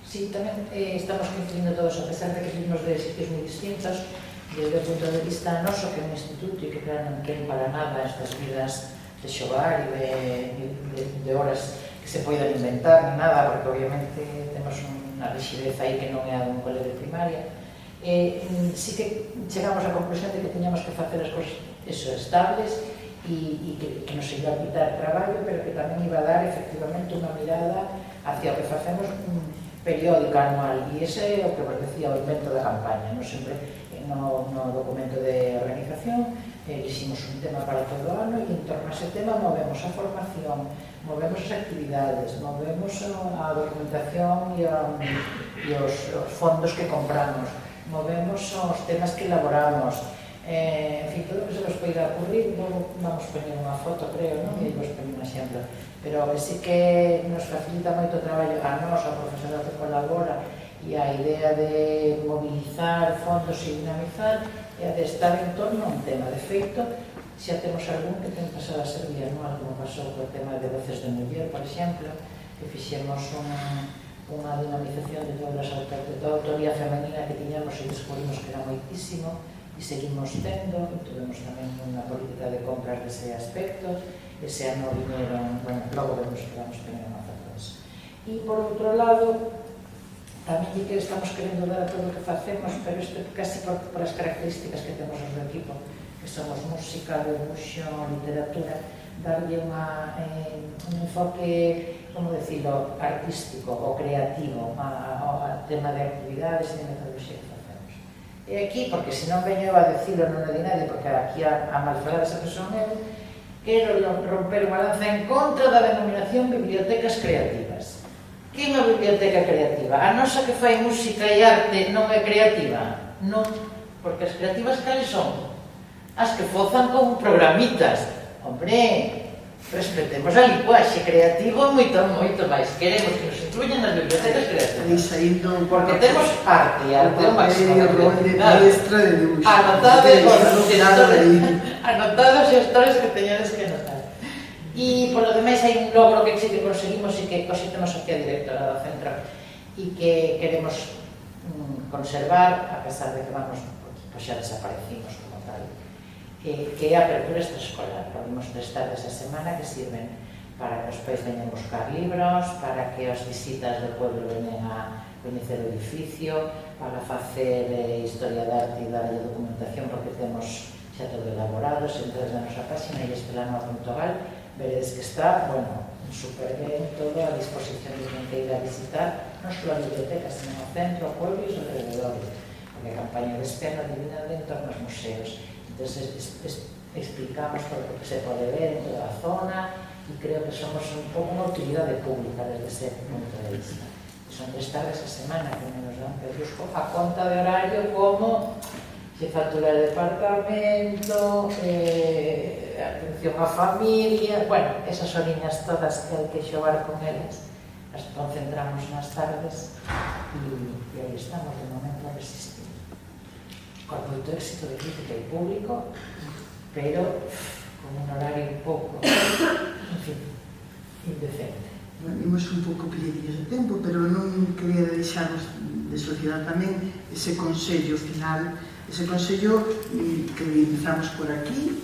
D: Sí, tamén estamos coincidindo todos, a pesar de que vivimos de sitios moi distintos, desde o punto de vista noso, que é un instituto e que claro, non ten para nada estas vidas de xogar e de horas que se poidan inventar, ni nada, porque obviamente temos unha rigidez aí que non é a dun cole de primaria. Sí que chegamos á conclusión de que teñamos que facer as cousas estables e que nos iba a quitar traballo, pero que tamén iba a dar efectivamente unha mirada hacia o que facemos periódica, anual, e ese é o que vos decía o invento da campaña. Non sempre no documento de organización elegimos un tema para todo o ano e en torno a ese tema movemos a formación, movemos as actividades, movemos a documentación e os fondos que compramos, movemos os temas que elaboramos, en fin, todo o que se nos poida ocurrir. Logo vamos poñer unha foto, creo, non? E vos poñer un exemplo, pero sí que nos facilita moito o traballo a nós, a profesora que colabora, e a idea de mobilizar fondos e dinamizar e a de estar en torno a un tema. De feito, xa temos algún que ten pasado a ser bianual, como pasou co tema de Voces de Muller, por exemplo, que fixemos unha dinamización de toda a autoría femenina que tiñamos e descubrimos que era moitísimo e seguimos tendo, tuvemos tamén unha política de compras dese aspecto, ese ano vinieron, bueno, logo vemos que vamos tener unha factores. E por outro lado, tamén que estamos querendo dar a todo o que facemos, pero isto casi por as características que temos do equipo, que somos música, debuxo, literatura, darlle un enfoque, como decirlo, artístico ou creativo ao tema de actividades e de metodoloxía que facemos. E aquí, porque senón veño a decirlo non é de nadie, porque aquí a malfalar esa persona eu, quero romper unha lanza en contra da denominación bibliotecas creativas. Que é unha biblioteca creativa? A nosa que fai música e arte non é creativa? Non, porque as creativas cales son? As que fozan como programitas. Hombre, respetemos a linguaxe creativo moito máis. Queremos que nos incluyan nas bibliotecas creativas. Porque temos arte, e arte é unha máxima creatividade. Anotado os xestores que teñades que anotar. E, polo demais, hai un logro que sí que conseguimos e que hoxe temos aquí a directora do centro e que queremos conservar, a pesar de que vamos, pois xa desaparecimos como tal, que é a apertura extraescolar. Abrimos 3 tardes a semana que sirven para que os pais veñan buscar libros, para que as visitas do pueblo veñan a coñecer o edificio, para facer historia de arte e darlle documentación, porque temos xa todo elaborado. Se entrades na nosa página iestelanoa.gal, veredes que está, bueno, super ben, todo a disposición de quen que ir a visitar, non só a biblioteca, sino o centro, o pueblo e os alrededores, porque a campaña de Espera divina en torno aos museos. Entón, explicamos todo o que se pode ver en toda a zona e creo que somos un pouco unha utilidade pública desde ese punto de vista. Son 3 tardes a semana que nos dan, que busco a conta de horario como xefatura de departamento, atención á familia, bueno, esas horiñas todas que hai que xogar con elas, as concentramos nas tardes e aí estamos de momento a resistir. Con moito éxito de crítica e público, pero con un horario un pouco, en fin, indecente.
A: Imos un pouco pilladillas de tempo, pero non quería deixarnos de sociedade tamén ese consello final, ese consello que empezamos por aquí,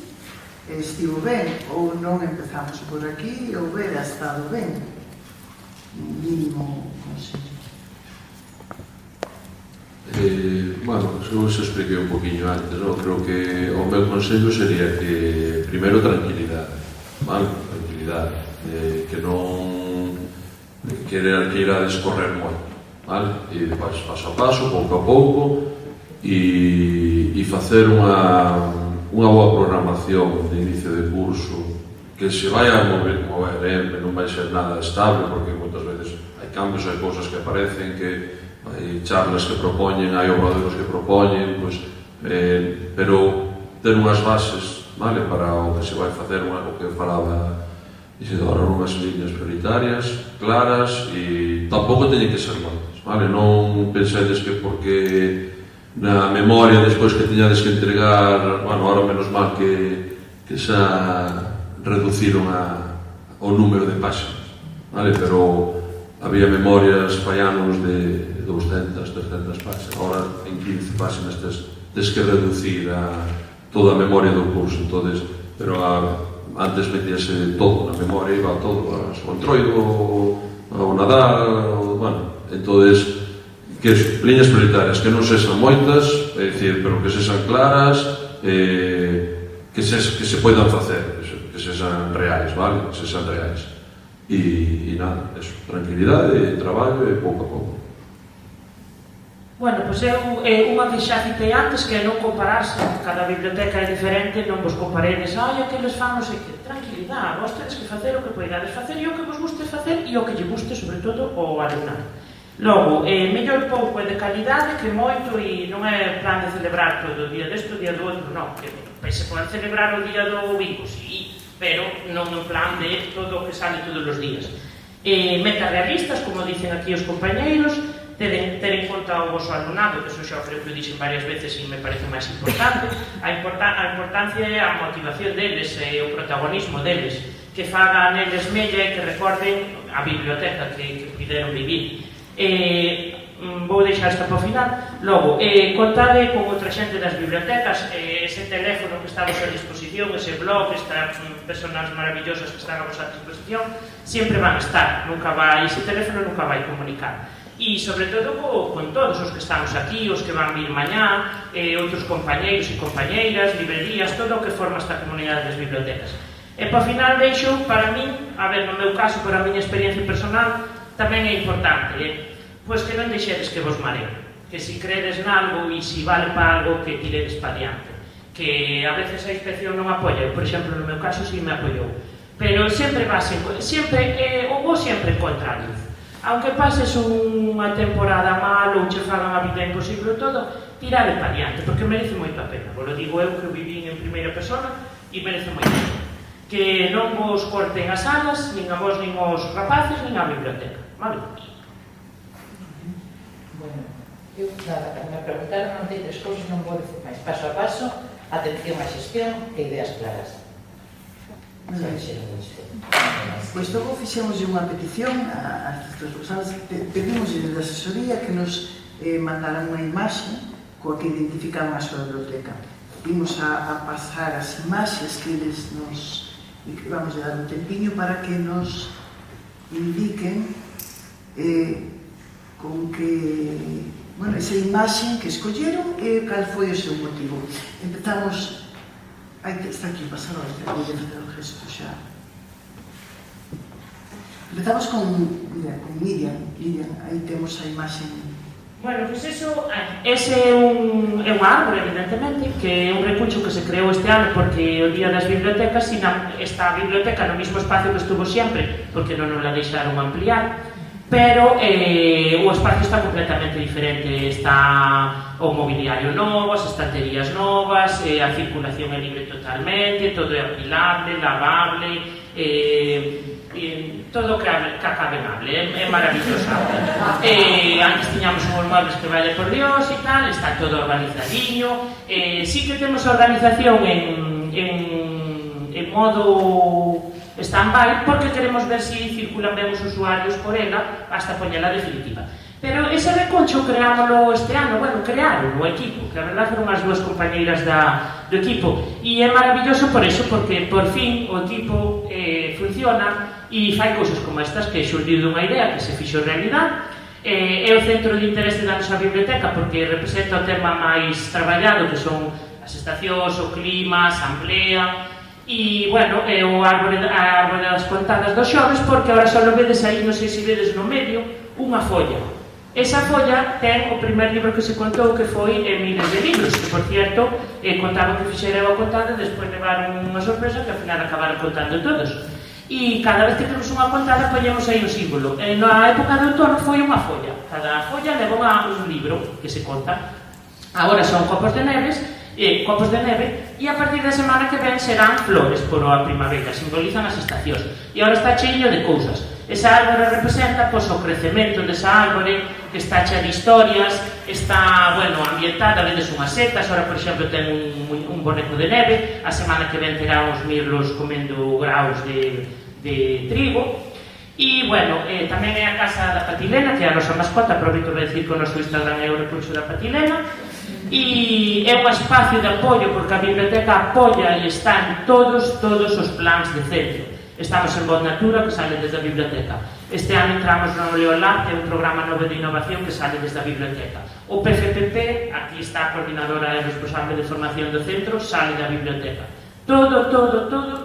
A: estivo ben, ou non empezamos por aquí, ou era estado ben, un mínimo consello.
B: Bueno, eu se expliquei un poquinho antes, non? Creo que o meu consello sería que, primeiro, tranquilidade, vale? Tranquilidade, que non querer que ir a descorrer moito, vale? E depois, paso a paso, pouco a pouco, e facer unha boa programación de inicio de curso que se vai a mover, non vai ser nada estable, porque moitas veces hai cambios, hai cousas que aparecen, que hai charlas que propoñen, hai obradoiros que propoñen, pues, pero ter unhas bases, vale, para o que se vai facer, o que falaba Isidora, unhas liñas prioritarias, claras, e tampouco teñen que ser moitas, vale, non pensedes que porque na memoria despois que teñades que entregar, bueno, ahora menos mal que xa reduciron o número de páxinas, vale, pero había memorias fallanos de 200, 300 páxinas, agora en 15 páxinas tes que reducir toda a memoria do curso, entonces, pero antes metíase todo na memoria, iba todo, o entroido, o Nadal, bueno, entonces, que liñas prioritarias, que non sexan moitas, é dicir, pero que sexan claras, que se poidan facer, que sexan reais, vale? Que sexan reais. E nada, eso, tranquilidade, traballo e pouco a pouco.
C: Bueno, pois unha que xa citei antes, que é non compararse, cada biblioteca é diferente, non vos comparedes, o que les fan, non sei que, tranquilidade, vos tedes que facer o que poidades facer e o que vos guste facer e o que lle guste, sobre todo, o alumnado. Logo, mellor pouco é de calidade que moito e non é plan de celebrar todo o día desto, o día do outro, non, que se pode celebrar o día do bingo, sí, pero non en plan de todo o que sale todos os días. Metas realistas, como dicen aquí os compañeiros, ter en conta o vosso alumnado, que eso xa creo que o dixen varias veces e me parece máis importante, a importancia é a motivación deles, o protagonismo deles, que faga neles mella e que recorden a biblioteca que puderon vivir. Vou deixar isto para o final. Logo, contade con outra xente das bibliotecas, ese teléfono que está a vosa disposición, ese blog, estas personas maravillosas que están a vosa disposición, sempre van a estar, ese teléfono nunca vai comunicar. E, sobre todo, con todos os que estamos aquí, os que van vir mañá, outros compañeiros e compañeiras, librerías, todo o que forma esta comunidade das bibliotecas. E, para o final, deixo, para min, a ver, no meu caso, por a miña experiencia personal, tamén é importante, pois que non deixedes que vos mareen, que si credes nalgo e si vale para algo que tiredes para diante, que a veces a inspección non apoia, por exemplo, no meu caso si me apoiou, pero sempre vos sempre contra a luz, aunque pases unha temporada mal ou che fagan a vida imposible todo, tirade para diante, porque merece moita pena, vos lo digo eu que viví en primeira persona e merece moita pena, que non vos corten as alas, nin a vos, nin aos rapaces, nin a biblioteca, vale?
D: Bueno, eu nada, que me preguntaron, non sei, tres cousas, non vou decir máis. Paso a paso, atención á xestión e ideas claras.
A: Pois logo fixemos unha petición a estas persoas, pedimos de asesoría que nos mandaran unha imaxe coa que identificaban a súa biblioteca. Vimos a pasar as imaxes que eles nos... e que vamos a dar un tempiño para que nos indiquen con que, bueno, esa imaxe que escolleron e cal foi o seu motivo. Empezamos, está aquí o pasador, vou facer o gesto xa. Empezamos con Miriam, aí temos a imaxe.
C: Bueno, pois ese é unha árbore, evidentemente, que é un recuncho que se creou este ano porque o Día das Bibliotecas está a biblioteca no mesmo espacio que estuvo sempre, porque non nos la deixaron ampliar, pero o espacio está completamente diferente, está o mobiliario novo, as estanterías novas, a circulación é libre totalmente, todo é apilable, lavable, todo cacabenable, é maravilloso. Antes tiñamos uns muebles que vale por Dios e tal, está todo organizadiño, sí que temos a organización en modo stand-by, porque queremos ver se circulan ben os usuarios por ela hasta poñela definitiva. Pero ese reconcho creámoslo este ano, bueno, crearon o equipo, que a verdade foron as dúas compañeiras do equipo, e é maravilloso por eso, porque por fin o equipo funciona e fai cousas como estas, que xurdiu dunha idea que se fixo realidade. É o centro de interese da nosa biblioteca porque representa o tema máis traballado, que son as estacións, o clima, a asamblea. E, bueno, é a árbore das contadas dos xoves, porque ahora só vedes aí, non sei se vedes no medio, unha folla. Esa folla ten o primer libro que se contou, que foi Miles de Libros, que, por cierto, contaban que fixera a contada e despois levaron unha sorpresa que ao final acabaron contando todos. E cada vez que temos unha contada, poñemos aí un símbolo. Na época de outono foi unha folla. Cada folla leva un libro que se conta. Agora son copos de neve, e a partir da semana que ven serán flores por a primavera, simbolizan as estacións. E agora está cheio de cousas. Esa árbore representa o crecemento desa árbore, que está chea de historias, está, bueno, ambientada, vedes unhas setas, ahora, por exemplo, ten un boneco de neve, a semana que ven terá uns mirlos comendo graus de trigo. E, bueno, tamén é a Casa da Patilena, que é a nosa mascota, aproveito para decir que o noso Instagram é o Recuncho da Patilena, e é un espacio de apoio, porque a biblioteca apoia e está en todos os plans de centro. Estamos en Voz Natura, que sale desde a biblioteca. Este ano entramos no Leolab, que é un programa novo de innovación que sale desde a biblioteca. O PFPP, aquí está a coordinadora e responsable de formación do centro, sale da biblioteca. Todo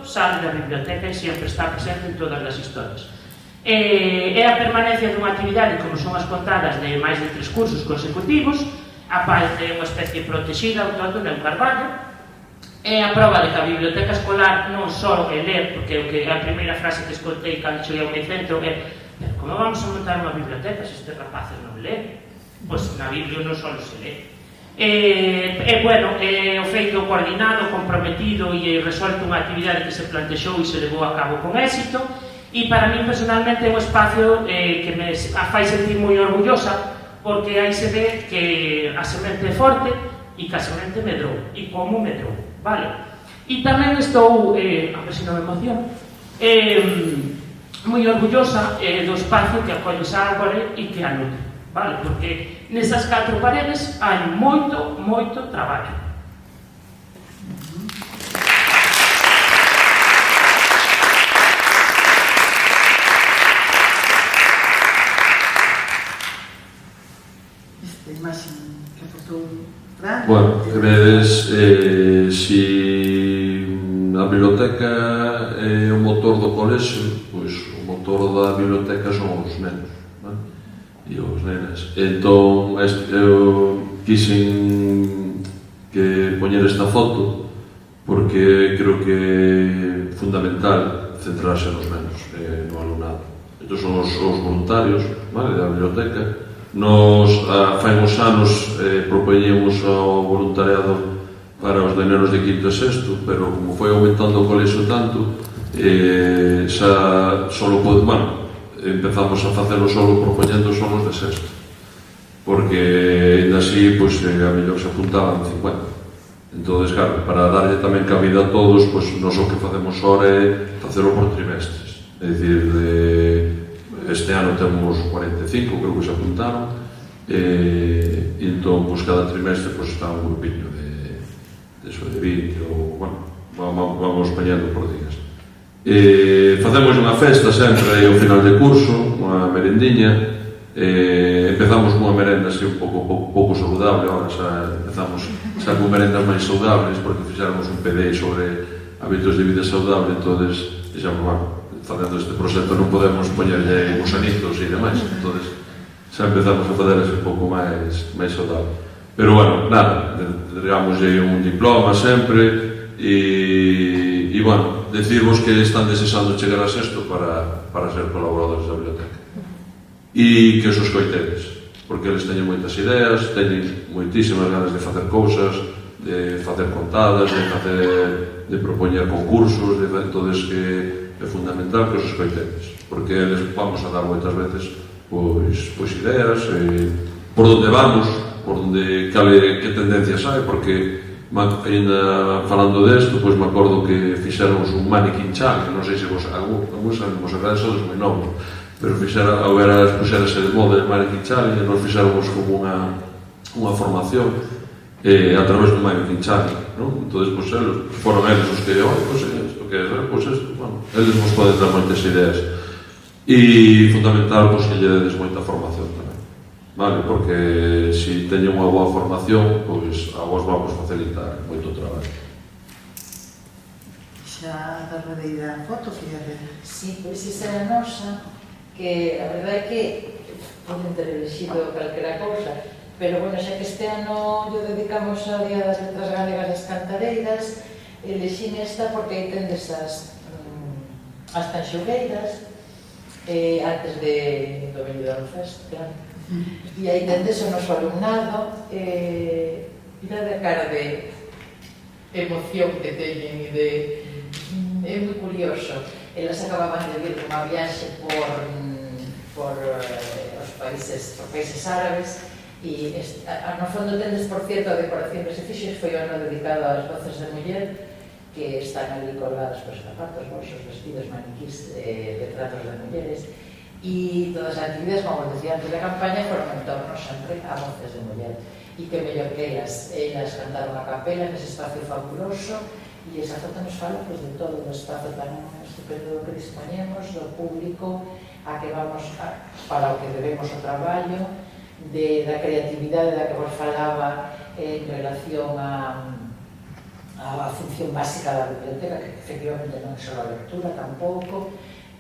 C: sale da biblioteca e sempre está presente en todas as historias. É a permanencia dunha actividade como son as contadas de máis de 3 cursos consecutivos, a parte é unha especie protegida, autóctona, un carballo. É a prova de que a biblioteca escolar non só é ler, porque a primeira frase que escoitei cando cheguei ao meu centro é: pero como vamos a montar unha biblioteca se estes rapaces non leen? Pois na Biblia non só se lee. Bueno, é o feito coordinado, comprometido e resolto unha actividade que se plantexou e se levou a cabo con éxito, e para mí personalmente é un espacio que me fai sentir moi orgullosa, porque aí se ve que a semente é forte e que a semente medrou, e como medrou, vale? E tamén estou, a ver se non me emociono, moi orgullosa do espacio que acolle esa árbore e que a nutre, vale? Porque nesas 4 paredes hai moito, moito traballo.
A: Esta imaxe que aportou Fran.
B: Bueno, vedes, si a biblioteca é o motor do colexio, pois o motor da biblioteca son os nenos, vale? E os nenas. Entón, eu quixen que poñer esta foto porque creo que é fundamental centrarse nos nenos, no alumnado. Entón son os voluntarios, vale, da biblioteca. Nos, fai uns anos, propoñemos ao voluntariado para os nenos de quinto e sexto, pero como foi aumentando o colexio tanto, xa solo empezamos a facelo solo propoñendo solos de sexto, porque ainda así, pois, a mellor se apuntaban 50. Entón, claro, para darlle tamén cabida a todos, pois, nos o que facemos ahora é facelo por trimestres, é dicir, este ano temos 45, creo que se apuntaron, e entón, pois, cada trimestre, pois, está un grupiño de 20, ou, bueno, vamos poñendo por días. Facemos unha festa sempre ao final de curso, unha merendiña. Empezamos cunha merenda así un pouco saudable, agora xa empezamos xa con merendas máis saudables, porque fixáramos un PD sobre hábitos de vida saudable, entonces dixamos, bueno, facendo este proxecto non podemos poñerlle gusanitos e demais, entonces xa empezamos a fazer así un pouco máis saudable. Pero, bueno, nada, entregámoslle un diploma sempre e, bueno, decirvos que están desexando chegar a sexto para ser colaboradores da biblioteca. E que os escoitedes, porque eles teñen moitas ideas, teñen moitísimas ganas de facer cousas, de facer contadas, de propoñer concursos, entonces que é fundamental que os escoitedes, porque eles vamos a dar moitas veces pois ideas, por onde vamos, por onde que tendencias hai, porque ainda falando desto, pois me acordo que fixéramos un mannequin challenge, non sei se vos acordáis, sodes moi novos, pero puxérase de moda el mannequin challenge, e nos fixéramos como unha formación a través do mannequin challenge, non? Entón, pois, foron eles os que, pois, isto que é, pois, isto, bueno, eles nos poden dar moitas ideas, e fundamental, pois, que lle dedes moita formación tamén. Vale, porque se teñen unha boa formación, pois a vos vamos facilitar moito traballo.
A: Xa a derradeira foto, fíjate.
D: Sí, pois esa é a nosa, que a verdade é que poden ter elexido calquera cousa, pero, bueno, xa que este ano yo dedicamos ao Día das Letras Galegas das Cantareiras, elexín esta porque aí tendes as tanxugueiras, antes do Benidorm Fest, claro. E aí tendes o noso alumnado, mira a cara de emoción que teñen, é moi curioso. Elas acababan de vir unha viaxe por os países árabes, e no fondo tendes, por cierto, a decoración que se fixe foi o ano dedicado ás voces de muller, que están ali colgadas por zapatos, bolsos, vestidos, maniquís, retratos de mulleres. E todas as actividades, como decía antes da campaña, foron en torno sempre a voces de muller. E que mellor que elas cantaron a capela nese espacio fabuloso, e esa foto nos fala de todo o espacio tan estupendo que dispoñemos, do público a que vamos para o que debemos o traballo, da creatividade da que vos falaba en relación a función básica da biblioteca, que efectivamente non é só a lectura tampouco,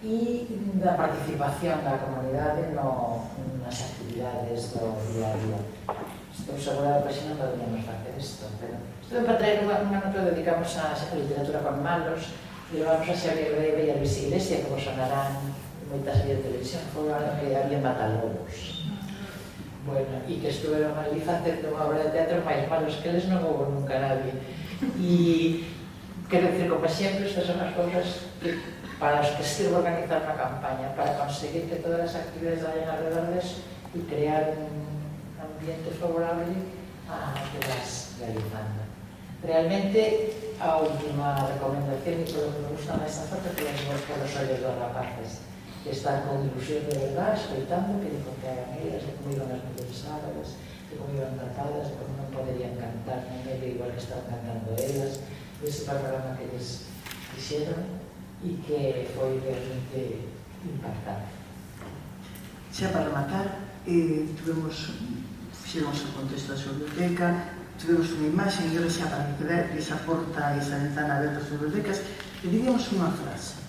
D: e da participación da comunidade nas actividades do día a día. Estou segura que xa non poderíamos facer isto, pero estou para traer unha nota que dedicamos a literatura con malos, e levamos a Xavier Greve e a Luis Iglesia, que vos sonarán moitas series de televisión, foi o ano que había Matalobos. Bueno, e que estuveron ali facendo unha obra de teatro máis malos que eles non houve nunca nadie. E quero dicir, como sempre, estas son as cousas que para os que sirve organizar unha campaña, para conseguir que todas as actividades vayan alrededor deso e crear un ambiente favorable a que vas realizando. Realmente, a última recomendación, e polo que me gusta máis a foto, que é os ollos dos rapaces. que están con ilusión de verdad, escoitando que digo que hagan elas, de como iban as mulleres árabes, de como iban tratadas, de como non poderían cantar no medio igual que estaban cantando elas, ese panorama que les fixeron e que foi realmente impactante.
A: Xa para rematar, fixemos o contexto da súa biblioteca, tivemos unha imaxe e agora xa para que esa porta e esa ventana aberta das bibliotecas, e diríamos unha frase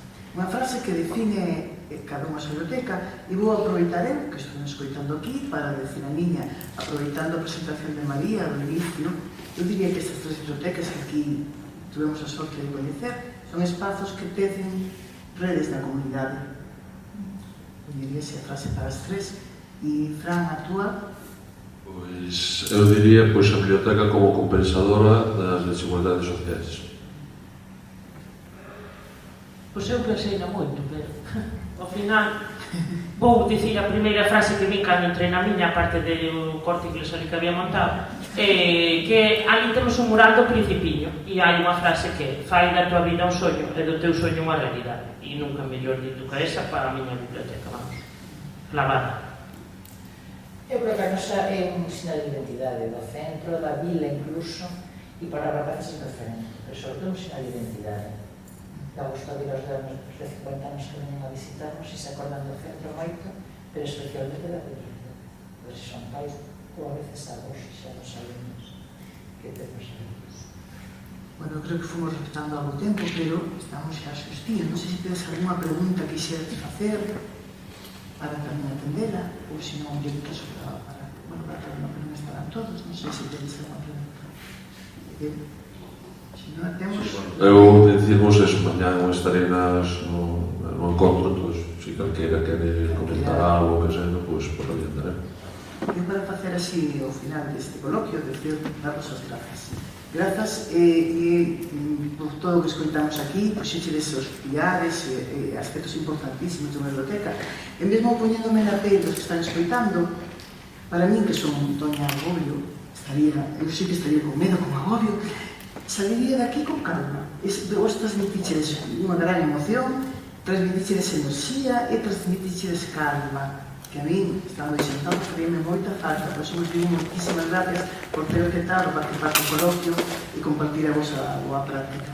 A: que define cada unha súa biblioteca, e vou aproveitar eu, que estou escoitando aquí, para decir a miña, aproveitando a presentación de María do inicio, eu diría que estas tres bibliotecas que aquí tivemos a sorte de coñecer son espazos que tecen redes da comunidade. Diría esa frase para as tres. E Fran, a túa?
B: Pois eu diría pois a biblioteca como compensadora das desigualdades sociais.
C: Pois eu pensei na moito, pero ao final vou dicir a primeira frase que vi cando entrei na miña, parte do corte inglés ali que había montado, que ali temos un mural do Principiño e hai unha frase que fai da tua vida un soño e do teu soño unha realidade, e nunca mellor dito que esa para a miña biblioteca, vamos, clavada.
D: Eu creo que a nosa é un sinal de identidade do centro, da vila incluso, e para rapaces é referente, pero sobre todo un sinal de identidade. Dá gusto a vir aos de 50 anos que veñen a visitarnos e se acordan do centro moito, pero especialmente da biblioteca. Pois son pais, ou a veces avós, xa dos alumnos que temos aí.
A: Bueno, creo que fomos repetando algo tempo, pero estamos xa xustíos. Non sei se tedes alguna pregunta que quixeras facer para tamén atendela, ou se non, eu paso para que non preguntas para todos. Non sei se tedes alguna pregunta. Se non a temos...
B: Eu decimos eso, mañá estarei no encontro, entón, se calquera quere comentar algo que sendo, pois por ali andaremos.
A: Eu para facer así ao final deste coloquio, decir, daros as grazas. Grazas por todo o que escoitamos aquí, por xeres os pilares e aspectos importantísimos de unha biblioteca. E mesmo poñéndome na pele dos que están escoitando, para min, que son Doña Agobio, eu sei que estaría con medo, con agobio, saliría daqui con calma. Vos transmitiches unha gran emoción, transmitiches enerxía e transmitiches calma, que a mí, estando sentado, faríame moita falta. Por eso vos digo moitísimas gracias por ter aceptado participar no coloquio e compartir a vosa boa práctica.